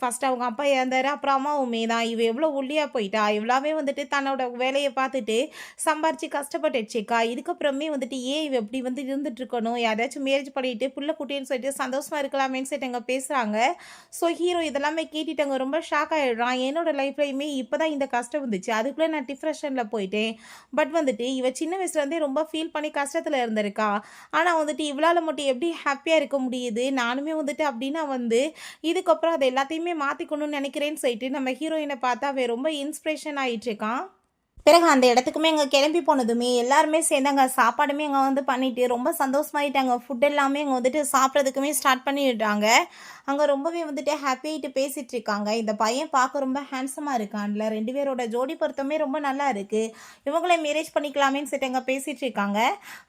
ஃபர்ஸ்ட் அவங்க அப்பா இறந்தாரு, அப்புறம் அம்மாவுமே தான். இவ எவ்வளோ ஒல்லியாக போயிட்டா, இவ்வளோவே வந்துட்டு தன்னோட வேலையை பார்த்துட்டு சம்பாரிச்சு கஷ்டப்பட்டுச்சுக்கா. இதுக்கப்புறமே வந்துட்டு ஏன் இவ இப்படி வந்து இருந்துட்டு இருக்கணும், யாராச்சும் மேரேஜ் பண்ணிட்டு புள்ள குட்டின்னு சொல்லிட்டு சந்தோஷமா இருக்கலாமேன்னு சொல்லிட்டு அங்கே பேசுகிறாங்க. ஸோ ஹீரோ இதெல்லாமே கேட்டுட்டு அங்கே ரொம்ப ஷாக் ஆகிடுறான். என்னோட லைஃப்லையுமே இப்போ தான் இந்த கஷ்டம் வந்துச்சு, அதுக்குள்ளே நான் டிப்ரெஷனில் போயிட்டேன். பட் வந்துட்டு இவ சின்ன வயசுலேருந்தே ரொம்ப ஃபீல் பண்ணி கஷ்டத்தில் இருந்திருக்கா. ஆனால் வந்துட்டு இவளால் மட்டும் எப்படி ஹாப்பியாக இருக்க முடியுது, நானுமே வந்துட்டு அப்படின்னா வந்து இதுக்கப்புறம் அது எல்லாத்தையுமே மாத்திக்கணும்னு நினைக்கிறேன்னு சொல்லிட்டு நம்ம ஹீரோயினை பார்த்தா அவன் ரொம்ப இன்ஸ்பிரேஷன் ஆயிட்டு இருக்கான். பிறகு அந்த இடத்துக்குமே அங்கே கிளம்பி போனதுமே எல்லாருமே சேர்ந்து அங்கே சாப்பாடுமே அங்கே வந்து பண்ணிட்டு ரொம்ப சந்தோஷமாயிட்டாங்க. ஃபுட் எல்லாமே அங்கே வந்துட்டு சாப்பிட்றதுக்குமே ஸ்டார்ட் பண்ணிவிட்டாங்க. அங்கே ரொம்பவே வந்துட்டு ஹாப்பியாகிட்டு பேசிகிட்டு இருக்காங்க. இந்த பையன் பார்க்க ரொம்ப ஹேண்ட்ஸமாக இருக்கான்ல, 2 பேரோட ஜோடி பொருத்தமே ரொம்ப நல்லா இருக்குது, இவங்களே மேரேஜ் பண்ணிக்கலாமேன்னு சொல்லிட்டு அங்கே பேசிகிட்டு இருக்காங்க.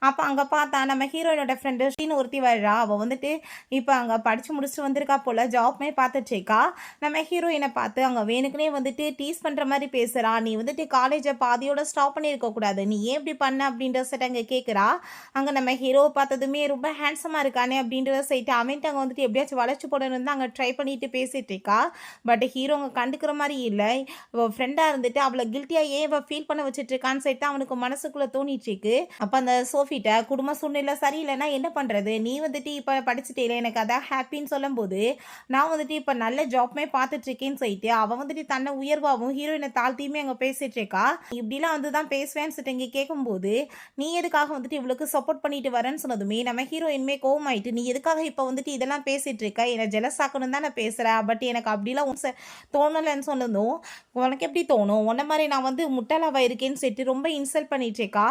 அப்போ அங்கே பார்த்தா நம்ம ஹீரோயினோட ஃப்ரெண்டு ஷீன்னு ஒருத்தி வர்றா. அவள் வந்துட்டு இப்போ அங்கே படித்து முடிச்சுட்டு வந்திருக்கா போல், ஜாப்மே பார்த்துட்டு இருக்கா. நம்ம ஹீரோயினை பார்த்து அங்கே வேணுக்குனே வந்துட்டு டீஸ் பண்ணுற மாதிரி பேசுகிறா. நீ வந்துட்டு காலேஜை பாதியோட ஸ்டாப் பண்ணியிருக்கக்கூடாது, நீ ஏன் இப்படி பண்ண அப்படின்ற சைட்டு அங்கே கேட்குறா. அங்கே நம்ம ஹீரோவை பார்த்ததுமே ரொம்ப ஹேண்ட்ஸமாக இருக்கானே அப்படின்றத சைட்டு அவன்ட்டு அங்கே வந்துட்டு எப்படியாச்சும் வளைச்சு போடணும் தான் அங்கே ட்ரை பண்ணிட்டு பேசிட்டு இருக்கா. பட் ஹீரோ அங்கே கண்டுக்கிற மாதிரி இல்லை. இவள் ஃப்ரெண்டாக இருந்துட்டு அவளை கில்ட்டியாக ஏன் இவள் ஃபீல் பண்ண வச்சுட்டு இருக்கான்னு சைட்டு அவனுக்கு மனசுக்குள்ளே தோணிட்டு இருக்கு. அப்போ அந்த சோஃபிட்ட குடும்ப சூழ்நிலை சரியில்லைன்னா என்ன பண்ணுறது, நீ வந்துட்டு இப்போ படிச்சுட்டே எனக்கு அதான் ஹாப்பின்னு சொல்லும் போது நான் வந்துட்டு இப்போ நல்ல ஜாப்மே பார்த்துட்டு இருக்கேன்னு சொல்லிட்டு அவன் வந்துட்டு தன்னை உயர்வாகவும் ஹீரோயினை தாழ்த்தியுமே அங்கே பேசிட்டு இருக்கா. இப்படிலாம் வந்து தான் பேசுவேன்னு சொல்லிட்டு இங்கே கேட்கும்போது நீ எதுக்காக வந்துட்டு இவளுக்கு சப்போர்ட் பண்ணிட்டு வரேன்னு சொன்னதுமே நம்ம ஹீரோயின்மே கோவமாயிட்டு நீ எதுக்காக இப்போ வந்துட்டு இதெல்லாம் பேசிட்டு இருக்க, என்னை ஜெலஸ் ஆக்கணும் தான் நான் பேசுகிறேன், பட் எனக்கு அப்படிலாம் தோணலைன்னு சொன்னதும் உனக்கு எப்படி தோணும், உன்ன மாதிரி நான் வந்து முட்டாளாவா இருக்கேன்னு சொல்லிட்டு ரொம்ப இன்சல்ட் பண்ணிட்டு இருக்கா.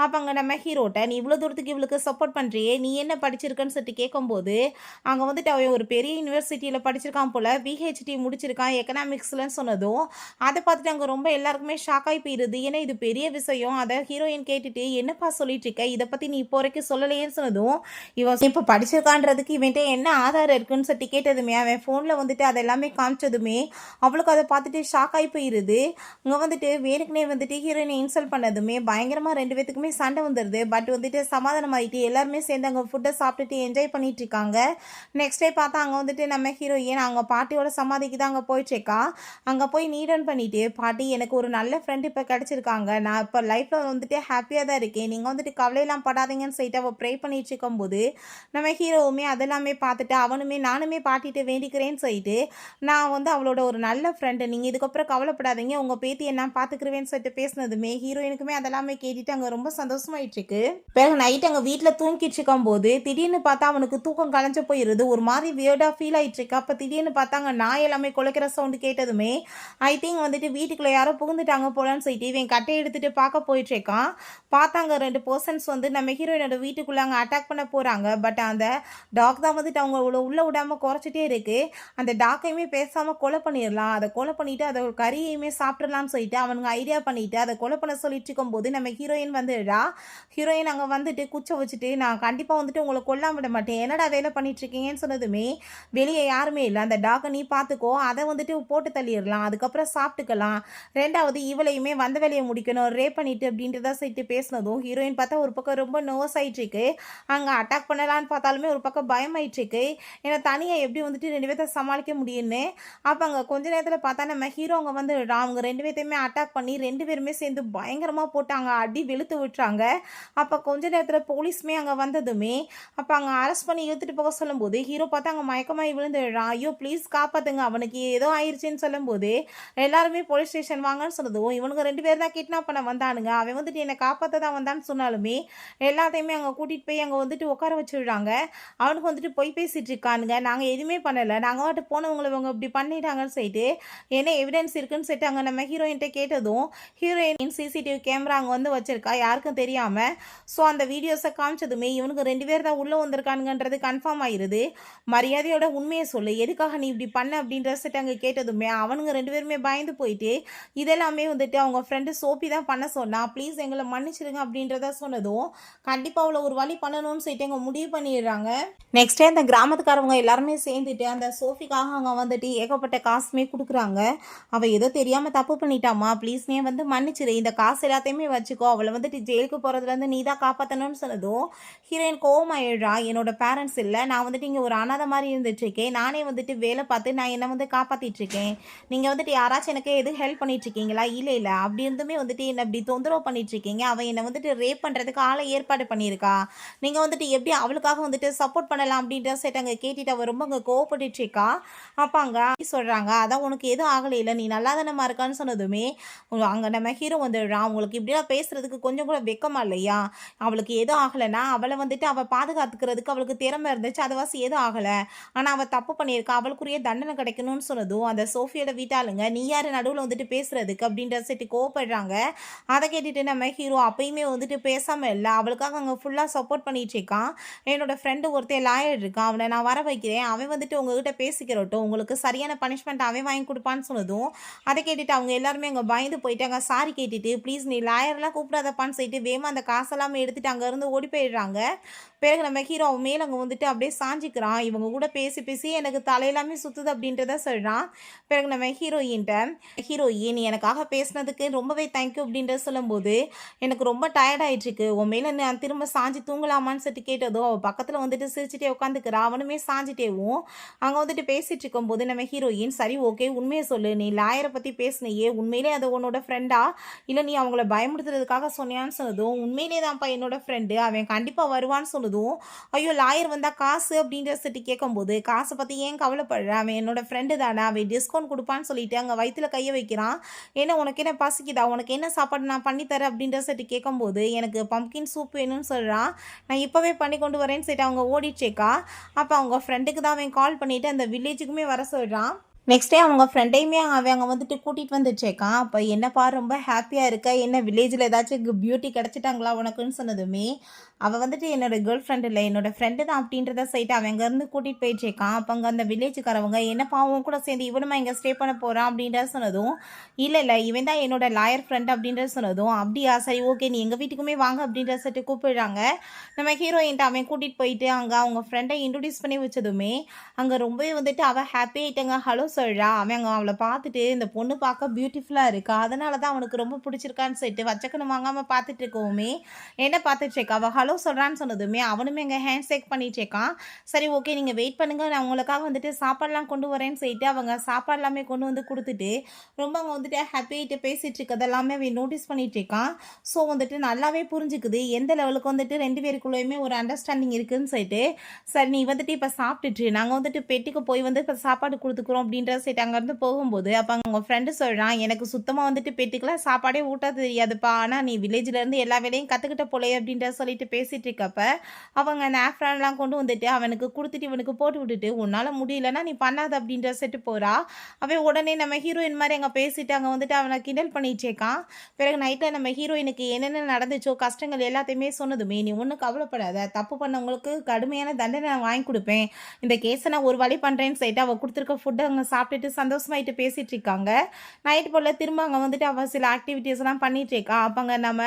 அப்போ அங்கே நம்ம ஹீரோட்ட நீ இவ்வளோ தூரத்துக்கு இவளுக்கு சப்போர்ட் பண்ணுறியே, நீ என்ன படிச்சிருக்கன்னு சொல்லிட்டு கேட்கும்போது அங்கே வந்துட்டு அவன் ஒரு பெரிய யூனிவர்சிட்டியில் படிச்சிருக்கான் போல், பிஹெச்டி முடிச்சிருக்கான் எக்கனாமிக்ஸ்லன்னு சொன்னதும் அதை பார்த்துட்டு அங்கே ரொம்ப எல்லாருக்குமே ஷாக் ஆகி போயிடுது. ஏன்னா இது பெரிய விஷயம். அதை ஹீரோயின் கேட்டுட்டு என்னப்பா சொல்லிட்டு இருக்க, இதை பற்றி நீ இப்போ வரைக்கும் சொல்லலையேன்னு சொன்னதும் இவன் இப்போ படிச்சிருக்கான்றதுக்கு இவன்ட்டு என்ன ஆதாரம் இருக்குன்னு சொல்லி கேட்டதுமே அவன் ஃபோனில் வந்துட்டு அதை எல்லாமே காமிச்சதுமே அவளுக்கு அதை பார்த்துட்டு ஷாக் ஆகி போயிடுது. இங்கே வந்துட்டு வேணுக்குனே வந்துட்டு ஹீரோயினை இன்சல்ட் பண்ணதுமே பயங்கரமாக 2 பேத்துக்குமே சண்டை வந்துடுது. பட் வந்துட்டு சமாதானம் ஆகிட்டு எல்லாருமே சேர்ந்து அங்கே ஃபுட்டை சாப்பிட்டுட்டு என்ஜாய் பண்ணிட்டு இருக்காங்க. நெக்ஸ்ட் டே பார்த்தா அங்கே வந்துட்டு நம்ம ஹீரோயின் அவங்க பாட்டியோட சமாதிக்கு தான் அங்கே போயிட்டுருக்கா. அங்கே போய் நீடன் பண்ணிட்டு பாட்டி எனக்கு ஒரு நல்ல ஃப்ரெண்ட் இப்போ கிடச்சிருக்காங்க, நான் இப்போ லைஃப்பில் வந்துட்டு ஹாப்பியாக தான் இருக்கேன், நீங்கள் வந்துட்டு கவலையெல்லாம் படாதீங்கன்னு சொல்லிட்டு அவள் ப்ரே பண்ணிட்டு இருக்கும்போது நம்ம ஹீரோவுமே அதெல்லாமே பார்த்துட்டு அவனுமே நானுமே பாட்டிட்டு வேண்டிக்கிறேன்னு சொல்லிட்டு நான் வந்து அவளோட ஒரு நல்ல ஃப்ரெண்டு, நீங்கள் இதுக்கப்புறம் கவலைப்படாதீங்க, உங்கள் பேத்தியை நான் பார்த்துக்குருவேன்னு சொல்லிட்டு பேசினதுமே ஹீரோயினுக்குமே அதெல்லாமே கேட்டுட்டு அங்கே ரொம்ப சந்தோஷமாயிட்டு இருக்கு. பிறகு நைட் அங்கே வீட்டில் தூங்கிட்டு இருக்கும் போது திடீர்னு பார்த்தா அவனுக்கு தூக்கம் கலைஞ்சு போயிடுது, ஒரு மாதிரி வியர்டாக ஃபீல் ஆகிட்டு இருக்கு. அப்போ திடீர்னு பார்த்தாங்க நாய் எல்லாமே குலைக்கிற சவுண்டு கேட்டதுமே ஐ திங்க் வந்துட்டு வீட்டுக்குள்ளே யாரோ புகுந்துட்டாங்க போலான்னு சொல்லிட்டு இவன் கட்டையை எடுத்துகிட்டு பார்க்க போயிட்டுருக்கான். பார்த்தாங்க 2 பர்சன்ஸ் வந்து நம்ம ஹீரோயினோட வீட்டுக்குள்ளே அங்கே அட்டாக் பண்ண போகிறாங்க. பட் அந்த டாக் தான் வந்துட்டு அவங்க உள்ளே விடாமல் குறைச்சிட்டே இருக்கு. அந்த டாக்கையுமே பேசாமல் கொலை பண்ணிடலாம், அதை கொலை பண்ணிவிட்டு அதை கறியையுமே சாப்பிட்றலான்னு சொல்லிட்டு அவனுங்க ஐடியா பண்ணிவிட்டு அதை கொலை பண்ண சொல்லிட்டு இருக்கும்போது நம்ம ஹீரோயின் வந்துடுறா. ஹீரோயின் அங்கே வந்துட்டு குச்சை வச்சுட்டு நான் கண்டிப்பாக வந்துட்டு உங்களை கொல்லாம விட மாட்டேன், என்னடா வேலை பண்ணிட்டுருக்கீங்கன்னு சொன்னதுமே வெளியே யாருமே இல்லை, அந்த டாக்கை நீ பார்த்துக்கோ, அதை வந்துட்டு போட்டு தள்ளிடலாம், அதுக்கப்புறம் சாப்பிட்டுக்கலாம், 2வது இவளையுமே வந்த வேலையை முடிக்கணும் ரேப் பண்ணிட்டு அப்படின்றத சொல்லிட்டு பேசினதும் ஹீரோயின் பார்த்தா ஒரு பக்கம் ரொம்ப நர்வஸ் ஆகிட்டு இருக்கு. அங்கே அட்டாக் பண்ணலான்னு பார்த்தாலுமே ஒரு பக்கம் பயமாயிட்டு இருக்கு, ஏன்னா தனியாக எப்படி வந்துட்டு 2 பேர்த்த சமாளிக்க முடியும்னு. அப்போ அங்கே கொஞ்ச நேரத்தில் பார்த்தா நம்ம ஹீரோ அங்கே வந்து அவங்க 2 பேர்த்தையுமே அட்டாக் பண்ணி 2 பேருமே சேர்ந்து பயங்கரமாக போட்டாங்க, அடி வெளுத்து விட்டுறாங்க. அப்போ கொஞ்ச நேரத்தில் போலீஸுமே அங்கே வந்ததுமே அப்போ அங்கே அரெஸ்ட் பண்ணி இழுத்துட்டு போக சொல்லும்போது ஹீரோ பார்த்தா அங்கே மயக்கமாகி விழுந்துடுறான். ஐயோ ப்ளீஸ் காப்பாற்றுங்க, அவனுக்கு ஏதோ ஆயிடுச்சுன்னு சொல்லும்போது எல்லாருமே போலீஸ் ஸ்டேஷன் வாங்கன்னு சொன்னதும் இவனுங்க 2 பேர் தான் கிட்னாப் பண்ண வந்தானுங்க, அவன் வந்துட்டு என்னை காப்பாற்ற தான் வந்தான்னு சொன்னாலுமே எல்லாத்தையுமே அங்கே கூட்டிகிட்டு போய் அங்கே வந்துட்டு உட்கார வச்சுடுறாங்க. அவனுக்கு வந்துட்டு பொய் பேசிகிட்டு இருக்கானுங்க, நாங்கள் நாங்கள் எதுவுமே பண்ணலை, நாங்கள் வாட்டு போனவங்களை இவங்க இப்படி பண்ணிட்டாங்கன்னு சொல்லிட்டு என்ன எவிடன்ஸ் இருக்குன்னு சொல்லிட்டு அங்கே நம்ம ஹீரோயின்கிட்ட கேட்டதும் ஹீரோயின் சிசிடிவி கேமரா அங்கே வந்து வச்சிருக்கா யாருக்கும் தெரியாமல். ஸோ அந்த வீடியோஸை காமிச்சதுமே இவனுக்கு 2 பேர் தான் உள்ளே வந்திருக்கானுங்கன்றது கன்ஃபார்ம் ஆயிருது. மரியாதையோட உண்மையை சொல்லு, எதுக்காக நீ இப்படி பண்ண அப்படின்ற சொல்லிட்டு அங்கே கேட்டதுமே அவனுங்க 2 பேருமே பயந்து போயிட்டு இதெல்லாமே வந்துட்டு அவங்க ஃப்ரெண்டு சோப்பி தான் பண்ண சொன்னா, ப்ளீஸ் எங்களை மன்னிச்சிடுங்க அப்படின்றத சொன்னதும் கண்டிப்பாக அவளை ஒரு வழி பண்ணணும்னு சொல்லிட்டு அவங்க முடிவு பண்ணிடுறாங்க. நெக்ஸ்டே அந்த கிராமத்துக்காரவங்க எல்லாருமே சேர்ந்துட்டு அந்த சோஃபிக்காக அவங்க வந்துட்டு ஏகப்பட்ட காசுமே கொடுக்குறாங்க. அவள் ஏதோ தெரியாமல் தப்பு பண்ணிட்டாமா, ப்ளீஸ் நீ வந்து மன்னிச்சிடு, இந்த காசு எல்லாத்தையுமே வச்சுக்கோ, அவளை வந்துட்டு ஜெயிலுக்கு போகிறதுலேருந்து நீ தான் காப்பாற்றணும்னு சொன்னதும் ஹீரோயின் கோவமாயிடுறா. என்னோட பேரண்ட்ஸ் இல்லை, நான் வந்துட்டு இங்கே ஒரு அனாதை மாதிரி இருந்துட்டுருக்கேன், நானே வந்துட்டு வேலை பார்த்து நான் என்னை வந்து காப்பாற்றிட்டுருக்கேன், நீங்கள் வந்துட்டு யாராச்சும் எனக்கு எது ஹெல்ப் பண்ணிட்டுருக்கீங்களா? இல்லை இல்லை, அப்படி இருந்துமே வந்துட்டு என்னை அப்படி தொந்தரவு பண்ணிட்டுருக்கீங்க, அவள் என்னை வந்துட்டு ரேப் பண்ணுறதுக்கு ஆளை ஏற்பாடு பண்ணியிருக்கா, நீங்கள் வந்துட்டு எப்படி அவளுக்காக வந்துட்டு சப்போர்ட் பண்ணலாம் அப்படின்ற செட் அங்கே கேட்டுட்டு அவள் ரொம்ப அங்கே கோவப்பட்டுருக்கா. அப்போ அங்கே சொல்கிறாங்க, அதான் உனக்கு எதுவும் ஆகலை இல்லை, நீ நல்லா தானம்மா இருக்கான்னு சொன்னதுமே அங்கே நம்ம ஹீரோ வந்துடுறான். அவங்களுக்கு இப்படிலாம் பேசுறதுக்கு கொஞ்சம் கூட வெக்கமா இல்லையா? அவளுக்கு எதுவும் ஆகலைன்னா அவளை வந்துட்டு அவள் பாதுகாத்துக்கிறதுக்கு அவளுக்கு திறமை இருந்துச்சு, அதுவாசி எதுவும் ஆகலை, ஆனால் அவள் தப்பு பண்ணியிருக்கா, அவளுக்குரிய தண்டனை கிடைக்கணும்னு சொன்னதும் அந்த சோஃபியோட வீட்டாளுங்க நீ யார் நடுவில் வந்துட்டு பேசுறதுக்கு அப்படின்ற செட்டு கோவப்படுறாங்க. அதை கேட்டுட்டு நம்ம ஹீரோ அப்பயுமே வந்துட்டு பேசாமல் இல்லை, அவளுக்காக அங்கே ஃபுல்லாக சப்போர்ட் பண்ணிட்டு இருக்கான். என்னோட ஃப்ரெண்டு ஒருத்தர் லாயர் இருக்கான், அவனை நான் வர வைக்கிறேன், அவன் வந்துட்டு உங்ககிட்ட பேசிக்கிறட்டும், உங்களுக்கு சரியான பனிஷ்மெண்ட் அவன் வாங்கி கொடுப்பான்னு சொன்னதும் அதை கேட்டுட்டு அவங்க எல்லாருமே அங்கே பயந்து போயிட்டாங்க. சாரி கேட்டுட்டு ப்ளீஸ் நீ லாயர்லாம் கூப்பிடாதப்பான்னு சொல்லிட்டு வேமா அந்த காசெல்லாமே எடுத்துட்டு அங்கேருந்து ஓடி போயிடுறாங்க. பிறகு நம்ம ஹீரோ அவன் மேலே அங்கே வந்துட்டு அப்படியே சாஞ்சிக்கிறான். இவங்க கூட பேசி பேசி எனக்கு தலையெல்லாமே சுற்றுது அப்படின்றத சொல்கிறான். பிறகு நம்ம ஹீரோயின் எனக்காக பேசினதுக்கு ரொம்பவே தேங்க்யூ அப்படின்றத சொல்லும்போது எனக்கு ரொம்ப டயர்டாயிட்ருக்கு, உன் மேலே நான் திரும்ப சாஞ்சி தூங்கலாமான்னு சொல்லிட்டு கேட்டதோ அவள் பக்கத்தில் வந்துட்டு சிரிச்சிட்டே உட்காந்துக்கிறா. அவனுமே சாஞ்சிட்டேவும் அங்கே வந்துட்டு பேசிகிட்டு இருக்கும்போது நம்ம ஹீரோயின் சரி ஓகே உண்மையை சொல்லு, நீ லாயரை பற்றி பேசினையே உண்மையிலே அது உன்னோட ஃப்ரெண்டா இல்லை நீ அவங்கள பயமுடுத்துறதுக்காக சொன்னியான்னு சொன்னதும் உண்மையிலே தான்ப்பா என்னோட ஃப்ரெண்டு, அவன் கண்டிப்பாக வருவான்னு சொன்னதும் ஐயோ லாயர் வந்தால் காசு அப்படின்ற சொல்லிட்டு கேட்கும்போது காசை பற்றி ஏன் கவலைப்படுற, அவன் என்னோட ஃப்ரெண்டு தானே, அவன் டிஸ்கவுண்ட் கொடுப்பான்னு சொல்லிட்டு அங்கே வயிற்றுல கையை வைக்கிறான். ஏன்னா உனக்கு என்ன பசிக்குதா, உனக்கு என்ன சாப்பாடு நான் பண்ணித்தரேன் அப்படின்ற சொல்லிட்டு கேட்கும்போது எனக்கு பம்கின் சூப் வேணும்னு சொல்கிறான். நான் இப்போவே பண்ணி கொண்டு வரேன்னு சொல்லிட்டு அவங்க ஓடிச்சேக்கா. அப்போ அவங்க ஃப்ரெண்டுக்கு தான் அவன் கால் பண்ணிவிட்டு அந்த வில்லேஜுக்குமே வர சொல்கிறான். நெக்ஸ்ட் டே அவங்க ஃப்ரெண்டையுமே அவன் அங்கே வந்துட்டு கூட்டிகிட்டு வந்துச்சேக்கான். அப்போ என்னப்பா ரொம்ப ஹாப்பியாக இருக்க, என்ன வில்லேஜில் ஏதாச்சும் பியூட்டி கிடச்சிட்டாங்களா உனக்குன்னு சொன்னதுமே அவள் வந்துட்டு என்னோட கேர்ள் ஃப்ரெண்ட் இல்லை என்னோட ஃப்ரெண்டு தான் அப்படின்றத சொல்லிட்டு அவன் அங்கேருந்து கூட்டிகிட்டு போயிடுச்சேக்கான். அப்போ அங்கே அந்த வில்லேஜுக்காரவங்க என்னப்பா அவன் கூட சேர்ந்து இவனுமா இங்கே ஸ்டே பண்ண போகிறான் அப்படின்றத சொன்னதும் இல்லை இல்லை இவன் தான் என்னோட லாயர் ஃப்ரெண்ட் அப்படின்றத சொன்னதும் அப்படியா சரி ஓகே நீ எங்கள் வீட்டுக்குமே வாங்க அப்படின்ற சொல்லிட்டு கூப்பிடுறாங்க. நம்ம ஹீரோயின்ட்டு அவன் கூட்டிகிட்டு போயிட்டு அங்கே அவங்க ஃப்ரெண்டை இன்ட்ரடியூஸ் பண்ணி வச்சதுமே அங்கே ரொம்பவே வந்துட்டு அவள் ஹாப்பி ஆகிட்டாங்க. ஹலோ சொல்கிறா. அவன் அவளை பார்த்துட்டு இந்த பொண்ணு பார்க்க பியூட்டிஃபுல்லாக இருக்கா, அதனால தான் அவனுக்கு ரொம்ப பிடிச்சிருக்கான்னு சொல்லிட்டு வச்சக்கணும் வாங்காமல் பார்த்துட்டு இருக்கவுமே என்ன பார்த்துட்டு இருக்கா. அவள் ஹலோ சொல்கிறான்னு சொன்னதுமே அவனுமே எங்கள் ஹேண்ட் ஷேக் பண்ணிட்டு இருக்கான். சரி ஓகே நீங்கள் வெயிட் பண்ணுங்கள், நான் உங்களுக்காக வந்துட்டு சாப்பாடெலாம் கொண்டு வரேன்னு சொல்லிட்டு அவங்க சாப்பாடு எல்லாமே கொண்டு வந்து கொடுத்துட்டு ரொம்ப அவங்க வந்துட்டு ஹாப்பியாகிட்டு பேசிகிட்டு இருக்கதெல்லாமே அவன் நோட்டீஸ் பண்ணிட்டு இருக்கான். ஸோ வந்துட்டு நல்லாவே புரிஞ்சுக்குது எந்த லெவலுக்கு வந்துட்டு 2 பேருக்குள்ளேயுமே ஒரு அண்டர்ஸ்டாண்டிங் இருக்குதுன்னு சொல்லிட்டு சரி நீ வந்துட்டு இப்போ சாப்பிட்டுட்டு நாங்கள் வந்துட்டு பெட்டிக்கு போய் வந்து இப்போ சாப்பாடு கொடுத்துக்குறோம் அப்படின்ற சைட் அங்கேருந்து போகும்போது அப்போ அவங்க ஃப்ரெண்டு சொல்கிறான் எனக்கு சுத்தமாக வந்துட்டு பெட்டிக்கெலாம் சாப்பாடே ஊட்ட தெரியாதுப்பா, ஆனால் நீ வில்லேஜ்லேருந்து எல்லா வேலையும் கற்றுக்கிட்ட போலே அப்படின்ற சொல்லிட்டு பேசிகிட்டு இருக்கப்ப அவங்க அந்த ஆஃப்ரான்லாம் கொண்டு வந்துட்டு அவனுக்கு கொடுத்துட்டு இவனுக்கு போட்டு விட்டுட்டு உன்னால் முடியலன்னா நீ பண்ணாத அப்படின்ற செட்டு போகிறா. அவன் உடனே நம்ம ஹீரோயின் மாதிரி அங்கே பேசிட்டு அங்கே வந்துட்டு அவனை கிண்டல் பண்ணிச்சேக்கான். பிறகு நைட்டில் நம்ம ஹீரோயினுக்கு என்னென்ன நடந்துச்சோ கஷ்டங்கள் எல்லாத்தையுமே சொன்னதுமே நீ ஒன்றும் கவலைப்படாத, தப்பு பண்ணவங்களுக்கு கடுமையான தண்டனை நான் வாங்கி கொடுப்பேன், இந்த கேஸை நான் ஒரு வழி பண்ணுறேன்னு சொல்லிட்டு அவள் கொடுத்துருக்க ஃபுட்டை அவங்க சாப்பிட்டுட்டு சந்தோஷமாயிட்டு பேசிகிட்டு இருக்காங்க. நைட் போல் திரும்ப அங்கே வந்துட்டு அவள் சில ஆக்டிவிட்டீஸ்லாம் பண்ணிட்டு இருக்கா. அப்போ அங்கே நம்ம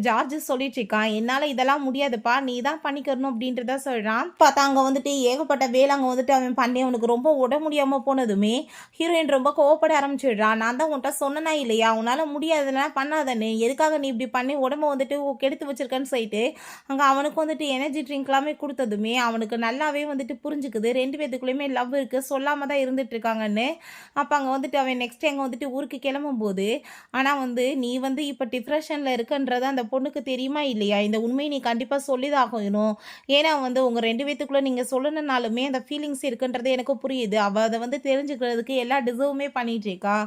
ஜார்ஜ் சொல்லிட்டு இருக்கான் என்னால் இதெல்லாம் முடியாதுப்பா நீ தான் பண்ணிக்கணும் அப்படின்றத சொல்கிறான். பார்த்தா அங்கே வந்துட்டு ஏகப்பட்ட வேலை அங்கே வந்துட்டு அவன் பண்ணி அவனுக்கு ரொம்ப உட முடியாமல் போனதுமே ஹீரோயின் ரொம்ப கோவப்பட ஆரம்பிச்சிடுறான். நான் தான் உன்ட்ட சொன்னனா இல்லையா உன்னால் முடியாதுன்னா பண்ணாதன்னு, எதுக்காக நீ இப்படி பண்ணி உடம்பை வந்துட்டு கெடுத்து வச்சிருக்கன்னு சொல்லிட்டு அங்கே அவனுக்கு வந்துட்டு எனர்ஜி ட்ரிங்க் எல்லாமே கொடுத்ததுமே அவனுக்கு நல்லாவே வந்துட்டு புரிஞ்சுக்குது 2 பேத்துக்குள்ளேயுமே லவ் இருக்குது, சொல்லாமல் தான் இருந்துட்டு இருக்காங்கன்னு. அப்போ அங்கே வந்துட்டு அவன் நெக்ஸ்ட் அங்கே வந்துட்டு ஊருக்கு கிளம்பும் போது ஆனால் வந்து நீ வந்து இப்போ டிப்ரெஷனில் இருக்குன்றது அந்த பொண்ணுக்கு தெரியுமா இல்லையா, இந்த உண்மையை நீ நீ கண்டிப்பாக சொல்லிதான் ஆகணும். ஏன்னா வந்து உங்கள் 2 பேத்துக்குள்ளே நீங்கள் சொல்லணுன்னாலுமே அந்த ஃபீலிங்ஸ் இருக்குன்றது எனக்கு புரியுது. அவள் அதை வந்து தெரிஞ்சுக்கிறதுக்கு எல்லா டிசர்வுமே பண்ணிட்டு இருக்கா.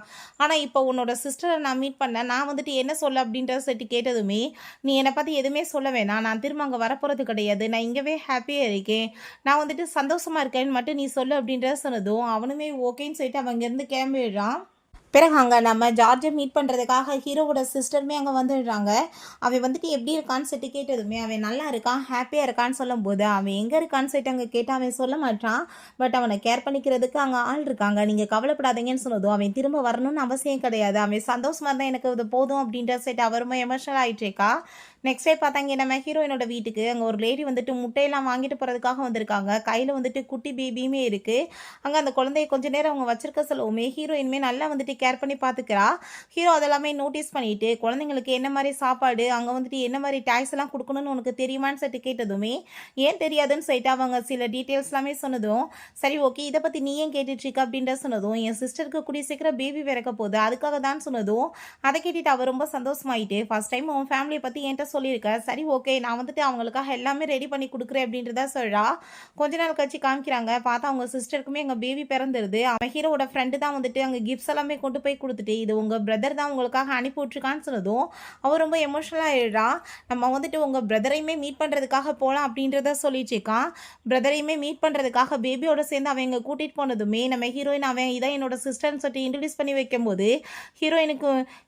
ஆனால் இப்போ உன்னோட சிஸ்டரை நான் மீட் பண்ணேன், நான் வந்துட்டு என்ன சொல்ல அப்படின்றத சொல்லிட்டு கேட்டதுமே, நீ என்னை பற்றி எதுவுமே சொல்ல வேணாம், நான் திரும்ப அங்கே வரப்போகிறது கிடையாது, நான் இங்கேவே ஹாப்பியாக இருக்கேன், நான் வந்துட்டு சந்தோஷமா இருக்கேன்னு மட்டும் நீ சொல்லு அப்படின்றத சொன்னதும் அவனுமே ஓகேன்னு சொல்லிட்டு அவன் இங்கேருந்து கிளம்பிடுறான். பிறகு அங்கே நம்ம ஜார்ஜை மீட் பண்ணுறதுக்காக ஹீரோவோட சிஸ்டருமே அங்கே வந்துடுறாங்க. அவன் வந்துட்டு எப்படி இருக்கான்னு சொல்லிட்டு கேட்டதுமே அவன் நல்லா இருக்கான், ஹாப்பியாக இருக்கான்னு சொல்லும்போது அவன் எங்கே இருக்கான்னு சொல்லிட்டு அங்கே கேட்டால் அவன் சொல்ல மாட்டான். பட் அவனை கேர் பண்ணிக்கிறதுக்கு அங்கே ஆள் இருக்காங்க, நீங்கள் கவலைப்படாதீங்கன்னு சொன்னதும் அவன் திரும்ப வரணும்னு அவசியம் கிடையாது, அவன் சந்தோஷமாக இருந்தால் எனக்கு இது போதும் அப்படின்ற சொல்லிட்டு அவர் ரொம்ப எமோஷனல் ஆகிட்டேக்கா. நெக்ஸ்ட் டே பார்த்தாங்க நம்ம ஹீரோயினோட வீட்டுக்கு அங்கே ஒரு லேடி வந்துட்டு முட்டையெல்லாம் வாங்கிட்டு போகிறதுக்காக வந்திருக்காங்க. கையில் வந்துட்டு குட்டி பேபியுமே இருக்குது. அங்கே அந்த குழந்தைய கொஞ்ச நேரம் அவங்க வச்சிருக்க சொல்லவுமே ஹீரோயின்மே நல்லா வந்துட்டு கேர் பண்ணி பார்த்துக்கிறா. ஹீரோ அதெல்லாமே நோட்டீஸ் பண்ணிட்டு குழந்தைங்களுக்கு என்ன மாதிரி சாப்பாடு, அங்கே வந்துட்டு என்ன மாதிரி டாய்ஸ் எல்லாம் கொடுக்கணும்னு உனக்கு தெரியுமான்னு சொல்லிட்டு கேட்டதுமே ஏன் தெரியாதுன்னு சொல்லிட்டு அவங்க சில டீட்டெயில்ஸ் எல்லாமே சொன்னதும், சரி ஓகே இதை பற்றி நீ ஏன் கேட்டுட்ருக்க அப்படின்ற சொன்னதும், என் சிஸ்டருக்கு கூடிய சீக்கிரம் பேபி பிறக்க போகுது அதுக்காக தான் சொன்னதும், அதை கேட்டுட்டு அவர் ரொம்ப சந்தோஷமாயிட்டு, ஃபர்ஸ்ட் டைம் உன் ஃபேமிலியை பற்றி என்கிட்ட சொல்லியிருக்கேன், சரி ஓகே நான் வந்துட்டு அவங்களுக்காக எல்லாமே ரெடி பண்ணி கொடுக்குறேன் அப்படின்றத சொல்கிறா. கொஞ்ச நாள் கழிச்சு காமிக்கிறாங்க, பார்த்தா அவங்க சிஸ்டருக்குமே எங்கள் பேபி பிறந்துருது. அவன் ஹீரோட ஃப்ரெண்டு தான் வந்துட்டு அங்கே கிஃப்ட்ஸ் எல்லாமே கொண்டு போய் கொடுத்துட்டு, இது உங்கள் பிரதர் தான் உங்களுக்காக அனுப்பி விட்ருக்கான்னு சொன்னதும் அவர் ரொம்ப எமோஷனலாக ஆயிடுறா. நம்ம வந்துட்டு உங்கள் பிரதரையுமே மீட் பண்ணுறதுக்காக போகலாம் அப்படின்றத சொல்லிட்டுருக்கான். பிரதரையுமே மீட் பண்ணுறதுக்காக பேபியோட சேர்ந்து அவன் இங்கே கூட்டிகிட்டு போனதுமே நம்ம ஹீரோயின் அவன் இதான் என்னோட சிஸ்டர்னு சொல்லிட்டு இன்ட்ரடியூஸ் பண்ணி வைக்கும்போது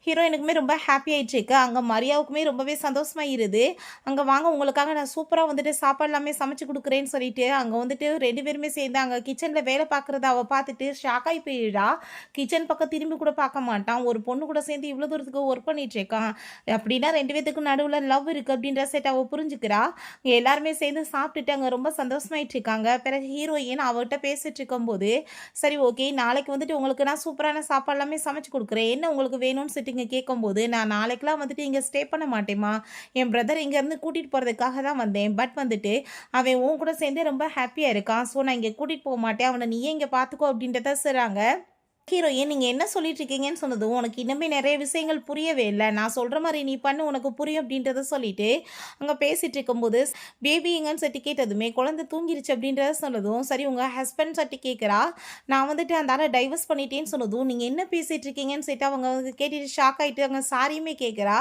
ஹீரோயினுக்குமே ரொம்ப ஹாப்பி ஆயிடுச்சு. அங்கே மரியாவுக்குமே ரொம்பவே சந்தோஷமாக இருது. அங்கே வாங்க உங்களுக்காக நான் சூப்பராக வந்துட்டு சாப்பாடு எல்லாமே சமைச்சு கொடுக்குறேன்னு சொல்லிட்டு அங்கே வந்துட்டு 2 பேருமே சேர்ந்து அங்கே கிச்சனில் வேலை பார்க்குறத அவள் பார்த்துட்டு ஷாக்காகி போயிடுறா. கிச்சன் பக்கம் திரும்பி கூட பார்க்க மாட்டான், ஒரு பொண்ணு கூட சேர்ந்து இவ்வளோ தூரத்துக்கு ஒர்க் பண்ணிட்டு இருக்கான் அப்படின்னா 2 பேத்துக்கு நடுவில் லவ் இருக்குது அப்படின்ற செட் அவள் புரிஞ்சுக்கிறா. எல்லாருமே சேர்ந்து சாப்பிட்டுட்டு அங்கே ரொம்ப சந்தோஷமாயிட்டு இருக்காங்க. பிறகு ஹீரோயின் அவர்கிட்ட பேசிட்டு இருக்கும்போது, சரி ஓகே நாளைக்கு வந்துட்டு உங்களுக்கு நான் சூப்பரான சாப்பாடு எல்லாமே சமைச்சு கொடுக்குறேன், என்ன உங்களுக்கு வேணும்னு சொல்லிட்டு இங்கே கேட்கும்போது, நான் நாளைக்கெலாம் வந்துட்டு இங்கே ஸ்டே பண்ண மாட்டேம்மா, என் பிரதர் இங்கேருந்து கூட்டிகிட்டு போகிறதுக்காக தான் வந்தேன், பட் வந்துட்டு அவன் உன் கூட சேர்ந்து ரொம்ப ஹாப்பியாக இருக்கான், ஸோ நான் இங்கே கூட்டிகிட்டு போக மாட்டேன், அவனை நீயே இங்கே பார்த்துக்கோ அப்படின்றத சொல்கிறாங்க. ஹீரோயின் நீங்கள் என்ன சொல்லிட்டு இருக்கீங்கன்னு சொன்னதும், உனக்கு இன்னுமே நிறைய விஷயங்கள் புரியவே இல்லை, நான் சொல்கிற மாதிரி நீ பண்ணு உனக்கு புரியும் அப்படின்றத சொல்லிட்டு அங்கே பேசிகிட்டு இருக்கும்போது பேபி எங்கன்னு சட்டி கேட்டதுமே குழந்தை தூங்கிருச்சு அப்படின்றத சொன்னதும், சரி உங்கள் ஹஸ்பண்ட் சட்டி கேட்குறா, நான் வந்துட்டு அந்த ஆளை டைவர்ஸ் பண்ணிட்டேன்னு சொன்னதும், நீங்கள் என்ன பேசிகிட்டு இருக்கீங்கன்னு சொல்லிட்டு அவங்க வந்து கேட்டுட்டு ஷாக் ஆகிட்டு அங்கே சாரியுமே கேட்குறா.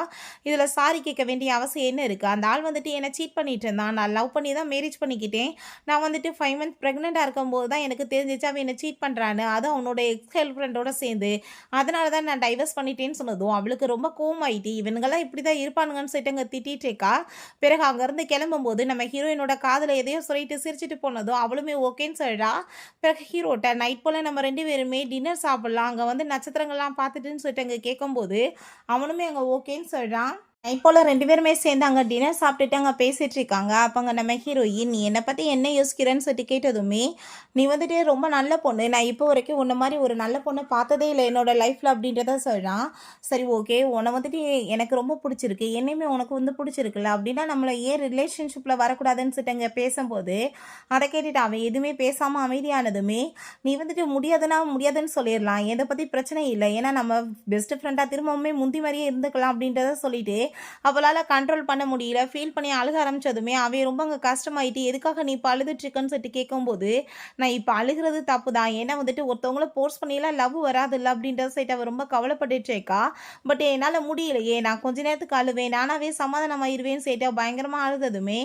இதில் சாரி கேட்க வேண்டிய அவசியம் என்ன இருக்குது, அந்த ஆள் வந்துட்டு என்னை சீட் பண்ணிட்டு இருந்தான், நான் லவ் பண்ணி தான் மேரேஜ் பண்ணிக்கிட்டேன், நான் வந்துட்டு 5 மந்த் ப்ரெக்னெண்ட்டாக இருக்கும்போது தான் எனக்கு தெரிஞ்சிச்சு அவன் என்னை சீட் பண்ணுறான்னு, அது அவனோட எக்ஸ் ஃப்ரெண்டோட சேர்ந்து அதனால தான் நான் டைவர்ஸ் பண்ணிட்டேன்னு சொன்னதும் அவளுக்கு ரொம்ப கோவமாயிட்டு, இவனுங்கெல்லாம் இப்படி தான் இருப்பானுங்கன்னு சொல்லிட்டு அங்கே திட்டிகிட்டு இருக்கா. பிறகு அங்கேருந்து கிளம்பும்போது நம்ம ஹீரோயினோட காதில் எதையோ சொல்லிட்டு சிரிச்சிட்டு போனதும் அவளுமே ஓகேன்னு சொல்லிடா. பிறகு ஹீரோட்ட நைட் போல் நம்ம 2 பேருமே டின்னர் சாப்பிட்லாம், அங்கே வந்து நட்சத்திரங்கள்லாம் பார்த்துட்டுன்னு சொல்லிட்டு அங்கே கேட்கும்போது அவனுமே அங்கே ஓகேன்னு சொல்கிறான். நைட் போல் 2 பேருமே சேர்ந்து அங்கே டின்னர் சாப்பிட்டுட்டு அங்கே பேசிகிட்டு இருக்காங்க. அப்போ அங்கே நம்ம ஹீரோயின், நீ என்னை பற்றி என்ன யோசிக்கிறேன்னு சொல்லிட்டு கேட்டதுமே, நீ வந்துட்டு ரொம்ப நல்ல பொண்ணு, நான் இப்போ வரைக்கும் உன்ன மாதிரி ஒரு நல்ல பொண்ணை பார்த்ததே இல்லை என்னோட லைஃப்பில் அப்படின்றத சொல்கிறான். சரி ஓகே உன்னை வந்துட்டு எனக்கு ரொம்ப பிடிச்சிருக்கு, என்னையுமே உனக்கு வந்து பிடிச்சிருக்குல்ல, அப்படின்னா நம்மளை ஏன் ரிலேஷன்ஷிப்பில் வரக்கூடாதுன்னு சொல்லிட்டு அங்கே பேசும்போது அதை கேட்டுட்டு அவன் எதுவுமே பேசாமல் அமைதியானதுமே, நீ வந்துட்டு முடியாதுன்னு சொல்லிடலாம், எதை பற்றி பிரச்சனை இல்லை, ஏன்னா நம்ம பெஸ்ட் ஃப்ரெண்டாக திரும்பவுமே முந்தி மாதிரியே இருந்துக்கலாம் அப்படின்றத சொல்லிட்டு அவளால் கண்ட்ரோல் பண்ண முடியல, ஃபீல் பண்ணி அழுக ஆரம்பிச்சதுமே அவன் ரொம்ப அங்கே கஷ்டமாயிட்டு, எதுக்காக நீ இப்போ அழுதுட்ருக்கன்னு சொல்லிட்டு கேட்கும்போது, நான் இப்போ அழுகிறது தப்பு தான், ஏன்னா வந்துட்டு ஒருத்தவங்கள ஃபோர்ஸ் பண்ணிலாம் லவ் வராது இல்லை அப்படின்றத சொல்லிட்டு அவள் ரொம்ப கவலைப்பட்டுட்டு இருக்கா. பட் என்னால் முடியலையே, நான் கொஞ்ச நேரத்துக்கு அழுவேன், நானாவே சமாதானமாயிருவேன்னு சொல்லிட்டு பயங்கரமாக அழுததுமே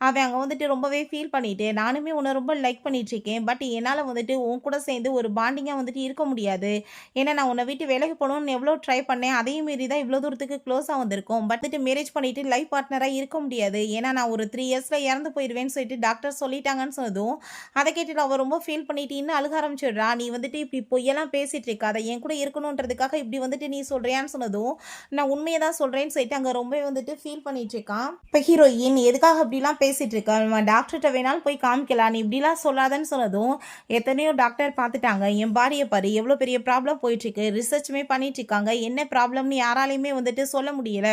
அவன் அங்கே வந்துட்டு ரொம்பவே ஃபீல் பண்ணிட்டு, நானுமே உன்னை ரொம்ப லைக் பண்ணிட்டு இருக்கேன், பட் என்னால் வந்துட்டு உன் கூட சேர்ந்து ஒரு பாண்டிங்காக வந்துட்டு இருக்க முடியாது, ஏன்னா நான் உன்னை விட்டு விலகி போகணும்னு எவ்வளோ ட்ரை பண்ணேன், அதையும் மீறி தான் இவ்வளோ தூரத்துக்கு க்ளோஸாக வந்திருக்கோம், பட் மேரேஜ் பண்ணிட்டு லைஃப் பார்ட்னராக இருக்க முடியாது, ஏன்னா நான் ஒரு 3 இயர்ஸில் இறந்து போயிடுவேன்னு சொல்லிட்டு டாக்டர் சொல்லிட்டாங்கன்னு சொன்னதும் அதை கேட்டுட்டு அவள் ரொம்ப ஃபீல் பண்ணிட்டு இன்னும் அழுக ஆரம்பிச்சிடுறா. நீ வந்துட்டு இப்படி பொய்யெல்லாம் பேசிகிட்டு இருக்காத, என் கூட இருக்கணுன்றதுக்காக இப்படி வந்துட்டு நீ சொல்கிறியான்னு சொன்னதும், நான் உண்மையை தான் சொல்கிறேன்னு சொல்லிட்டு அங்கே ரொம்ப வந்துட்டு ஃபீல் பண்ணிட்டு இருக்கான். இப்போ ஹீரோயின் எதுக்காக அப்படிலாம் பேசிகிட்டு இருக்கா, டாக்டர்கிட்ட வேணாலும் போய் காமிக்கலாம், நீ இப்படிலாம் சொல்லாதன்னு சொன்னதும், எத்தனையோ டாக்டர் பார்த்துட்டாங்க, என் பாடியை பாரு எவ்வளோ பெரிய ப்ராப்ளம் போயிட்டுருக்கு, ரிசர்ச்சுமே பண்ணிட்டு இருக்காங்க, என்ன ப்ராப்ளம்னு யாராலையுமே வந்துட்டு சொல்ல முடியல,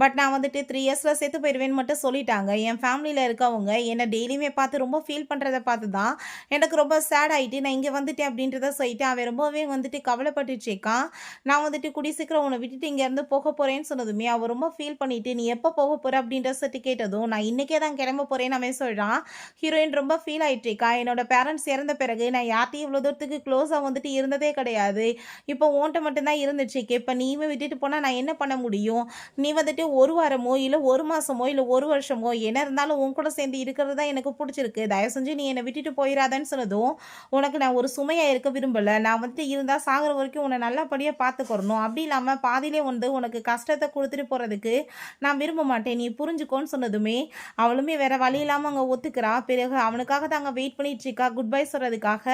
பட் நான் வந்துட்டு 3 இயர்ஸில் செத்து போயிடுவேன்னு மட்டும் சொல்லிட்டாங்க. என் ஃபேமிலியில் இருக்கவங்க என்னை டெய்லியுமே பார்த்து ரொம்ப ஃபீல் பண்ணுறத பார்த்து தான் எனக்கு ரொம்ப சேட் ஆகிட்டு நான் இங்கே வந்துட்டேன் அப்படின்றத சொல்லிட்டு அவன் ரொம்பவே வந்துட்டு கவலைப்பட்டுட்டு இருக்கான். நான் வந்துட்டு கூடிய சீக்கிரம் உன்னை விட்டுட்டு இங்கேருந்து போக போகிறேன்னு சொன்னதுமே அவள் ரொம்ப ஃபீல் பண்ணிட்டு நீ எப்போ போக போகிற அப்படின்ற சொல்லிட்டு கேட்டதும் நான் இன்றைக்கே தான் கிளம்ப போகிறேன்னு அவன் சொல்கிறான். ஹீரோயின் ரொம்ப ஃபீல் ஆகிட்டு இருக்கா. என்னோட பேரண்ட்ஸ் இறந்த பிறகு நான் யார்ட்டையும் இவ்வளோ தூரத்துக்கு க்ளோஸாக வந்துட்டு இருந்ததே கிடையாது. இப்போ உன்கிட்ட மட்டும்தான் இருந்துச்சு. இப்போ நீயுமே விட்டுட்டு போனால் நான் என்ன பண்ண முடியும்? நீ வந்துட்டு ஒரு வாரமோ இல்லை ஒரு மாதமோ இல்லை ஒரு வருஷமோ என்ன இருந்தாலும் உன் கூட சேர்ந்து இருக்கிறது தான் எனக்கு பிடிச்சிருக்கு. தயவு செஞ்சு நீ என்னை விட்டுட்டு போயிடாதன்னு சொன்னதும் உனக்கு நான் ஒரு சுமையாக இருக்க விரும்பலை. நான் வந்துட்டு இருந்தால் சாகிற வரைக்கும் உன்னை நல்லபடியாக பார்த்துக்கிறணும். அப்படி இல்லாமல் பாதியிலே வந்து உனக்கு கஷ்டத்தை கொடுத்துட்டு போகிறதுக்கு நான் விரும்ப மாட்டேன். நீ புரிஞ்சுக்கோன்னு சொன்னதுமே அவளுமே வேற வழி இல்லாமல் அங்கே ஒத்துக்கிறா. பிறகு அவனுக்காக தான் அங்கே வெயிட் பண்ணிட்டு இருக்கா குட் பை சொல்கிறதுக்காக.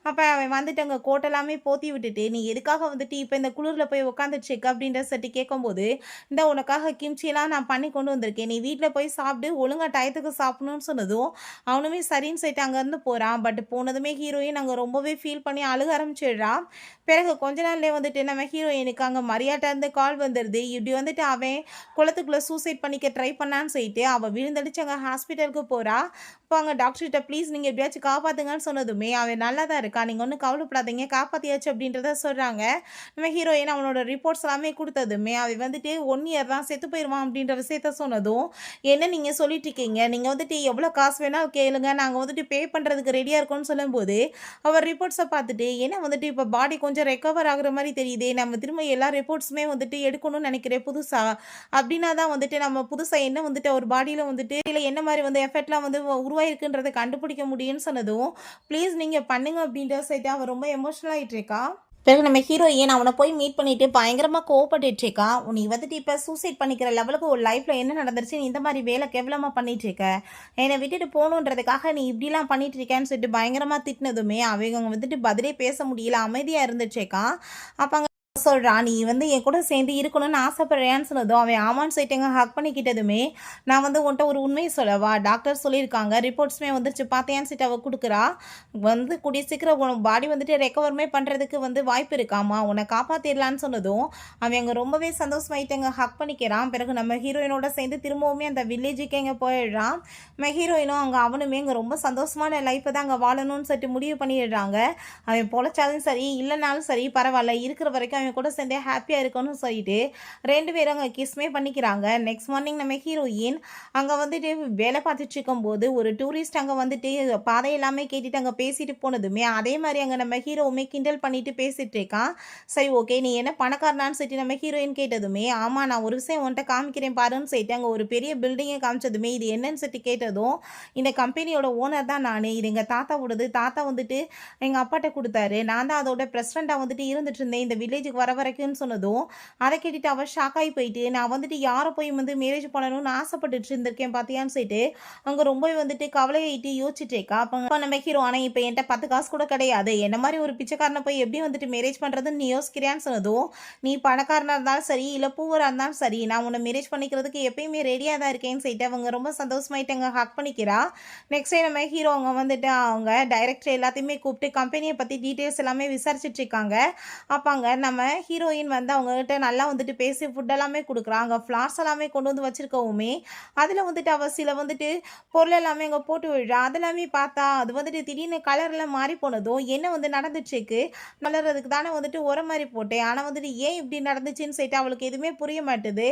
அப்போ அவன் வந்துட்டு அங்கே கோட்டெல்லாமே போத்தி விட்டுட்டு நீ எதுக்காக வந்துட்டு இப்போ இந்த குளிரில் போய் உட்காந்துட்டு இருக்க அப்படின்ற சட்டி கேட்கும்போது இந்த உனக்காக கிம்ச்சிலாம் நான் பண்ணி கொண்டு வந்திருக்கேன். நீ வீட்டில் போய் சாப்பிட்டு ஒழுங்காக டயத்துக்கு சாப்பிடணும்னு சொன்னதும் அவனுமே சரின்னு சொல்லிட்டு அங்கேருந்து போகிறான். பட் போனதுமே ஹீரோயின் அங்கே ரொம்பவே ஃபீல் பண்ணி அழுக ஆரம்பிச்சிடுறா. பிறகு கொஞ்ச நாள்லேயே வந்துட்டு நம்ம ஹீரோயினுக்கு அங்கே மரியாதை இருந்து கால் வந்துடுது. இப்படி வந்துட்டு அவன் குளத்துக்குள்ளே சூசைட் பண்ணிக்க ட்ரை பண்ணான்னு சொல்லிட்டு அவள் விழுந்தடிச்சு அங்கே ஹாஸ்பிட்டலுக்கு போகிறா. இப்போ அங்கே டாக்டர்கிட்ட ப்ளீஸ் நீங்கள் எப்படியாச்சும் காப்பாற்றுங்கன்னு சொன்னதுமே அவன் நல்லா தான் இருக்கா, நீங்கள் ஒன்றும் கவலைப்படாதீங்க காப்பாற்றியாச்சு அப்படின்றத சொல்கிறாங்க. நம்ம ஹீரோயின் அவனோட ரிப்போர்ட்ஸ் எல்லாமே கொடுத்ததுமே அவன் வந்துட்டு 1 இயர் தான் செத்து போயிடுவான் அப்படின்ற விஷயத்த சொன்னதும் என்ன நீங்கள் சொல்லிட்டு இருக்கீங்க, நீங்கள் வந்துட்டு எவ்வளோ காசு வேணால் கேளுங்க நாங்கள் வந்துட்டு பே பண்ணுறதுக்கு ரெடியாக இருக்கோன்னு சொல்லும்போது அவர் ரிப்போர்ட்ஸை பார்த்துட்டு என்ன வந்துட்டு இப்போ பாடி கொஞ்சம் ரெக்கவர் ஆகுற மாதிரி தெரியுதே, நம்ம திரும்ப எல்லா ரிப்போர்ட்ஸுமே வந்துட்டு எடுக்கணும்னு நினைக்கிறேன் புதுசாக. அப்படின்னா தான் வந்துட்டு நம்ம புதுசாக என்ன வந்துட்டு ஒரு பாடியில் வந்துட்டு இல்லை என்ன மாதிரி வந்து எஃபெக்ட்லாம் வந்து உருவாயிருக்குன்றதை கண்டுபிடிக்க முடியும்னு சொன்னதும் ப்ளீஸ் நீங்கள் பண்ணுங்க அப்படின்ற சைட்டு அவன் ரொம்ப எமோஷனல் ஆகிட்டு இருக்கா. பிறகு நம்ம ஹீரோயின் அவனை போய் மீட் பண்ணிட்டு பயங்கரமாக கோவப்பட்டு இருக்கா. நீ வந்துட்டு இப்போ சூசைட் பண்ணிக்கிற லெவலுக்கு ஒரு லைஃப்பில் என்ன நடந்துருச்சு, நீ இந்த மாதிரி வேலை கேவலமாக பண்ணிட்டு இருக்க, என்னை விட்டுட்டு போகணுன்றதுக்காக நீ இப்படிலாம் பண்ணிட்டு இருக்கேன்னு சொல்லிட்டு பயங்கரமாக திட்டினதுமே அவங்க வந்துட்டு பதிலே பேச முடியல, அமைதியாக இருந்துச்சேக்கா. அப்போ சொல்கிறான் நீ வந்து என் கூட சேர்ந்து இருக்கணும்னு ஆசைப்படுறியான்னு சொன்னதும் அவன் ஆமான்னு சொல்லிட்டு ஹக் பண்ணிக்கிட்டதுமே நான் வந்து உன்ட்ட ஒரு உண்மையை சொல்லவா, டாக்டர் சொல்லியிருக்காங்க ரிப்போர்ட்ஸுமே வந்துருச்சு பார்த்தியான்னு சொல்லிட்டு அவள் கொடுக்குறா. வந்து கூடிய சீக்கிரம் உன் பாடி வந்துட்டு ரெக்கவர்மே பண்ணுறதுக்கு வந்து வாய்ப்பு இருக்காமா, உன்னை காப்பாற்றிடலான்னு சொன்னதும் அவன் அங்கே ரொம்பவே சந்தோஷமாயிட்டு ஹக் பண்ணிக்கிறான். பிறகு நம்ம ஹீரோயினோட சேர்ந்து திரும்பவுமே அந்த வில்லேஜுக்கு எங்கே போயிடுறான். நம்ம ஹீரோயினும் அங்கே அவனுமே அங்கே ரொம்ப சந்தோஷமான லைஃப்பை தான் அங்கே வாழணும்னு சொல்லிட்டு முடிவு பண்ணிடுறாங்க. அவன் பொழைச்சாலும் சரி இல்லைனாலும் சரி பரவாயில்ல, இருக்கிற வரைக்கும் அவன் கூட சேர்ந்து ஹாப்பியாக இருக்கணும்னு சொல்லிட்டு 2 பேரும் அங்கே கிஸ்மே பண்ணிக்கிறாங்க. நெக்ஸ்ட் மார்னிங் நம்ம ஹீரோயின் அங்கே வந்துட்டு வேலை பார்த்துட்டு இருக்கும்போது ஒரு டூரிஸ்ட் அங்கே வந்துட்டு பாதை எல்லாமே கேட்டுட்டு அங்கே பேசிட்டு போனதுமே அதே மாதிரி அங்கே நம்ம ஹீரோவுமே கிண்டல் பண்ணிட்டு பேசிட்டு இருக்கான். சரி ஓகே நீ என்ன பணக்காரனான்னு சொல்லிட்டு நம்ம ஹீரோயின் கேட்டதுமே ஆமாம் நான் ஒரு விஷயம் உன்ட்ட காமிக்கிறேன் பாருன்னு சொல்லிட்டு அங்கே ஒரு பெரிய பில்டிங்கை காமிச்சதுமே இது என்னன்னு சொல்லிட்டு கேட்டதும் இந்த கம்பெனியோட ஓனர் தான் நான், இது எங்கள் தாத்தாவோடது, தாத்தா வந்துட்டு எங்கள் அப்பாட்ட கொடுத்தாரு, நான் தான் அதோட பிரசிடெண்ட்டாக வந்துட்டு இருந்துட்டு இருந்தேன் இந்த வில்லேஜுக்கு வர வரைக்கும்னு சொன்னதும் அதை கேட்டுட்டு அவள் ஷாக்காகி போயிட்டு நான் வந்துட்டு யாரை போய் வந்து மேரேஜ் பண்ணணும்னு ஆசைப்பட்டுட்டு இருந்திருக்கேன் பார்த்தியான்னு சொல்லிட்டு அங்கே ரொம்பவே வந்துட்டு கவலையாயிட்டு யோசிச்சுட்டு இருக்கா. அப்போ நம்ம ஹீரோ ஆனால் இப்போ என்கிட்ட 10 காசு கூட கிடையாது, என்ன மாதிரி ஒரு பிச்சைக்காரனை போய் எப்படி வந்துட்டு மேரேஜ் பண்ணுறதுன்னு நீ யோசிக்கிறியான்னு சொன்னதும் நீ பணக்காரனாக இருந்தாலும் சரி இல்லை பூவராக இருந்தாலும் சரி நான் உன்னை மேரேஜ் பண்ணிக்கிறதுக்கு எப்பயுமே ரெடியாக தான் இருக்கேன்னு சொல்லிட்டு அவங்க ரொம்ப சந்தோஷமாயிட்டு அங்கே ஹக் பண்ணிக்கிறா. நெக்ஸ்ட் டே நம்ம ஹீரோ அவங்க வந்துட்டு அவங்க டைரக்டர் எல்லாத்தையுமே கூப்பிட்டு கம்பெனியை பற்றி டீட்டெயில்ஸ் எல்லாமே விசாரிச்சுட்டு இருக்காங்க. அப்பாங்க நம்ம ஹீரோயின் வந்து அவங்ககிட்ட நல்லா வந்துட்டு பேசி ஃபுட் எல்லாமே கொடுக்குறாங்க, ஃப்ளார்ஸ் எல்லாமே கொண்டு வந்து வச்சுருக்கவுமே அதில் வந்துட்டு அவள் சில வந்துட்டு பொருள் எல்லாமே அங்கே போட்டு விடுறா. அதெல்லாமே பார்த்தா அது வந்துட்டு திடீர்னு கலர்லாம் மாறி போனதும் என்ன வந்து நடந்துச்சுக்கு வளர்றதுக்கு தானே வந்துட்டு உரம் மாதிரி போட்டேன், ஆனால் வந்துட்டு ஏன் இப்படி நடந்துச்சுன்னு சொல்லிட்டு அவளுக்கு எதுவுமே புரிய மாட்டுது.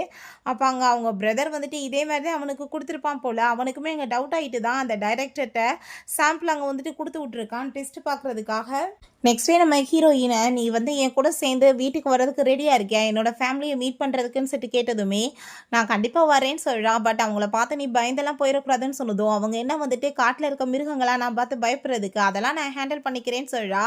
அப்போ அங்கே அவங்க பிரதர் வந்துட்டு இதே மாதிரி தான் அவனுக்கு கொடுத்துருப்பான் போல், அவனுக்குமே அங்கே டவுட் ஆகிட்டு தான் அந்த டைரக்டர்கிட்ட சாம்பிள் அங்கே வந்துட்டு கொடுத்து விட்ருக்கான் டெஸ்ட் பார்க்குறதுக்காக. நெக்ஸ்ட் டே நம்ம ஹீரோயினை நீ வந்து என் கூட சேர்ந்து வீட்டுக்கு வர்றதுக்கு ரெடியாக இருக்கியா என்னோட ஃபேமிலியை மீட் பண்ணுறதுக்குன்னு சொல்லிட்டு கேட்டதுமே நான் கண்டிப்பாக வரேன்னு சொல்கிறா. பட் அவங்கள பார்த்து நீ பயந்தெல்லாம் போயிடக்கூடாதுன்னு சொன்னதும் அவங்க என்ன வந்துட்டு காட்டில் இருக்க மிருகங்களாக நான் பார்த்து பயப்படுறதுக்கு அதெல்லாம் நான் ஹேண்டில் பண்ணிக்கிறேன்னு சொல்கிறா.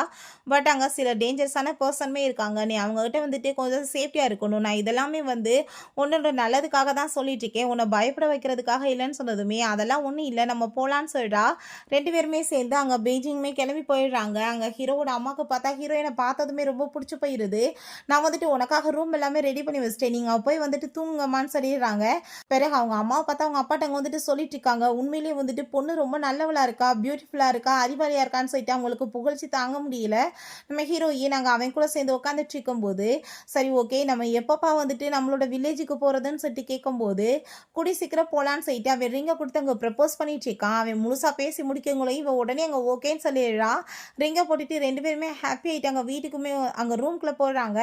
பட் அங்கே சில டேஞ்சரஸான பர்சனுமே இருக்காங்க, நீ அவங்ககிட்ட வந்துட்டு கொஞ்சம் சேஃப்டியாக இருக்கணும், நான் இதெல்லாமே வந்து ஒன்னோட நல்லதுக்காக தான் சொல்லிட்டு இருக்கேன், உன்னை பயப்பட வைக்கிறதுக்காக இல்லைன்னு சொன்னதுமே அதெல்லாம் ஒன்றும் இல்லை நம்ம போகலான்னு சொல்கிறா. 2 பேருமே சேர்ந்து அங்கே பெய்ஜிங்குமே கிளம்பி போயிடுறாங்க. அங்கே ஹீரோவோட அம்மாவுக்கு பார்த்தா ஹீரோயினை பார்த்ததுமே ரொம்ப பிடிச்சி போயிடுது. நான் வந்துட்டு உனக்காக ரூம் எல்லாமே ரெடி பண்ணி வச்சிட்டேன், நீங்கள் போய் வந்துட்டு தூங்குங்கம்மான்னு சொல்லிடுறாங்க. பிறகு அவங்க அம்மாவை பார்த்தா அவங்க அப்பாட்ட அங்கே வந்துட்டு சொல்லிட்டு இருக்காங்க, உண்மையிலேயே வந்துட்டு பொண்ணு ரொம்ப நல்லவளா இருக்கா, பியூட்டிஃபுல்லாக இருக்கா, அறிவாளியாக இருக்கான்னு சொல்லிட்டு அவங்களுக்கு புகழ்ச்சி தாங்க முடியல. நம்ம ஹீரோயின் நாங்கள் அவன் கூட சேர்ந்து உட்காந்துட்டு இருக்கும்போது, சரி ஓகே நம்ம எப்பப்பா வந்துட்டு நம்மளோட வில்லேஜுக்கு போகிறதுன்னு சொல்லிட்டு கேட்கும்போது, கூடி சீக்கிரம் போகலான்னு சொல்லிட்டு அவன் ரிங்கை கொடுத்து அங்கே ப்ரப்போஸ் பண்ணிட்டு இருக்கான். அவன் முழுசாக பேசி முடிக்கவங்களையும் இவன் உடனே அங்கே ஓகேன்னு சொல்லிடுறான். ரிங்கை போட்டுட்டு 2 பேருமே ஹாப்பி ஆகிட்டாங்க. வீட்டுக்குமே அங்கே ரூம்குள்ளே போடுறாங்க.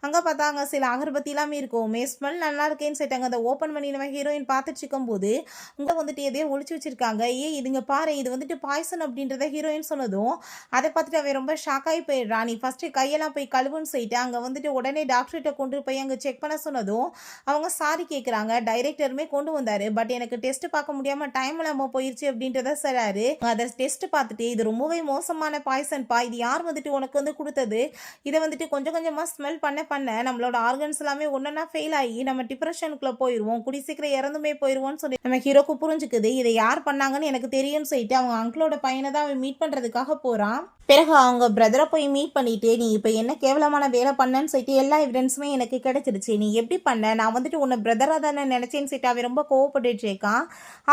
அங்கே பார்த்தா அங்கே சில அகர்பத்தி எல்லாமே இருக்கும். ஸ்மெல் நல்லா இருக்கேன்னு சொல்லிட்டாங்க. அதை ஓப்பன் பண்ணி நம்ம ஹீரோயின் பார்த்துட்டு இருக்கும்போது உங்களை வந்துட்டு எதையோ ஒளிச்சு வச்சிருக்காங்க. இதுங்க பாரு, இது வந்துட்டு பாய்சன் அப்படின்றத ஹீரோயின் சொன்னதும் அதை பார்த்துட்டு அவன் ரொம்ப ஷாக் ஆகி போயிடுறான். நீ ஃபஸ்ட்டு கையெல்லாம் போய் கழுவுன்னு சொல்லிட்டு அங்கே வந்துட்டு உடனே டாக்டர்கிட்ட கொண்டு போய் அங்கே செக் பண்ண சொன்னதும் அவங்க சாரி கேட்குறாங்க. டைரக்டருமே கொண்டு வந்தார், பட் எனக்கு டெஸ்ட் பார்க்க முடியாமல் டைம் இல்லாமல் போயிடுச்சு அப்படின்றத சொல்றாரு. அதை டெஸ்ட் பார்த்துட்டு இது ரொம்பவே மோசமான பாய்சன்பா, இது யார் வந்துட்டு உனக்கு வந்து கொடுத்தது, இதை வந்துட்டு கொஞ்சம் கொஞ்சமாக ஸ்மெல் பண்ண நம்மளோட ஆர்கன்ஸ் எல்லாமே ஒன்றா ஃபெயில் ஆகி நம்ம டிப்ரெஷனுக்குள்ளே போயிடுவோம், குடி சீக்கிரம் இறந்துமே போயிடுவோம்னு சொல்லி நம்ம ஹீரோக்கு புரிஞ்சுக்குது. இதை யார் பண்ணாங்கன்னு எனக்கு தெரியும்னு சொல்லிட்டு அவங்க அங்கிளோட பையனை தான் அவன் மீட் பண்ணுறதுக்காக போகிறான். பிறகு அவங்க பிரதரை போய் மீட் பண்ணிட்டு, நீ இப்போ என்ன கேவலமான வேலை பண்ணேன்னு சொல்லிட்டு எல்லா எவிடன்ஸுமே எனக்கு கிடைச்சிருச்சு, நீ எப்படி பண்ண, நான் வந்துட்டு உன்னை பிரதராக தானே நினச்சேன்னு சொல்லிட்டு அவன் ரொம்ப கோவப்பட்டுட்டு இருக்கான்.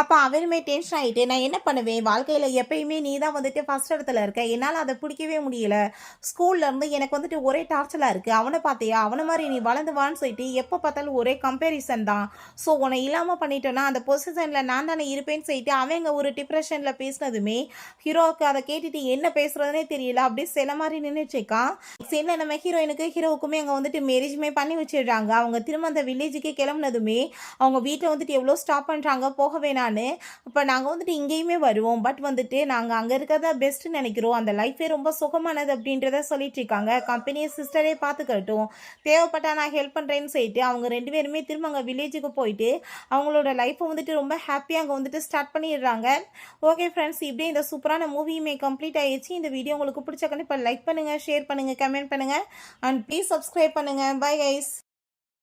அப்போ அவனுமே டென்ஷன் ஆகிட்டு, நான் என்ன பண்ணுவேன், வாழ்க்கையில் எப்பயுமே நீ தான் வந்துட்டு ஃபஸ்ட் இடத்துல இருக்க, என்னால் அதை பிடிக்கவே முடியல, ஸ்கூல்லேருந்து எனக்கு வந்துட்டு ஒரே டார்ச்சலாக இருக்குது, அவனை பார்த்தியா, அவனை மாதிரி நீ வளர்ந்துவான்னு சொல்லிட்டு எப்போ பார்த்தாலும் ஒரே கம்பேரிசன் தான், ஸோ உன்னை இல்லாமல் பண்ணிட்டோன்னா அந்த பொசிஷனில் நான் தானே இருப்பேன்னு சொல்லிட்டு அவங்க ஒரு டிப்ரெஷனில் பேசினதுமே ஹீரோவுக்கு அதை கேட்டுட்டு என்ன பேசுறதுனே தெரியல, அப்படியே சில மாதிரி நின்றுச்சுக்கான். சீனில் நம்ம ஹீரோவுக்குமே அங்கே வந்துட்டு மேரேஜுமே பண்ணி வச்சிடுறாங்க. அவங்க திரும்ப அந்த வில்லேஜுக்கே கிளம்புனதுமே அவங்க வீட்டில் வந்துட்டு எவ்வளோ ஸ்டாப் பண்ணுறாங்க போக வேணான்னு. இப்போ நாங்கள் வந்துட்டு இங்கேயுமே வருவோம், பட் வந்துட்டு நாங்கள் அங்கே இருக்கிறதா பெஸ்ட்டு நினைக்கிறோம், அந்த லைஃபே ரொம்ப சுகமானது அப்படின்றத சொல்லிட்டு இருக்காங்க. கம்பெனியை சிஸ்டரே பார்த்துக்கட்டும், தேவைப்பட்டா நான் ஹெல்ப் பண்ணுறேன்னு சொல்லிட்டு அவங்க 2 பேருமே திரும்ப அங்கே வில்லேஜுக்கு போயிட்டு அவங்களோட லைஃப்பை வந்துட்டு ரொம்ப ஹாப்பியாக அங்கே வந்துட்டு ஸ்டார்ட் பண்ணிடுறாங்க. ஓகே ஃப்ரெண்ட்ஸ், இப்படியே இந்த சூப்பரான மூவியுமே கம்ப்ளீட் ஆயிடுச்சு. இந்த வீடியோ உங்களுக்கு பிடிச்ச கண்டிப்பாக லைக் பண்ணுங்கள், ஷேர் பண்ணுங்கள், கமெண்ட் பண்ணுங்கள் அண்ட் ப்ளீஸ் சப்ஸ்கிரைப் பண்ணுங்கள். Bye guys.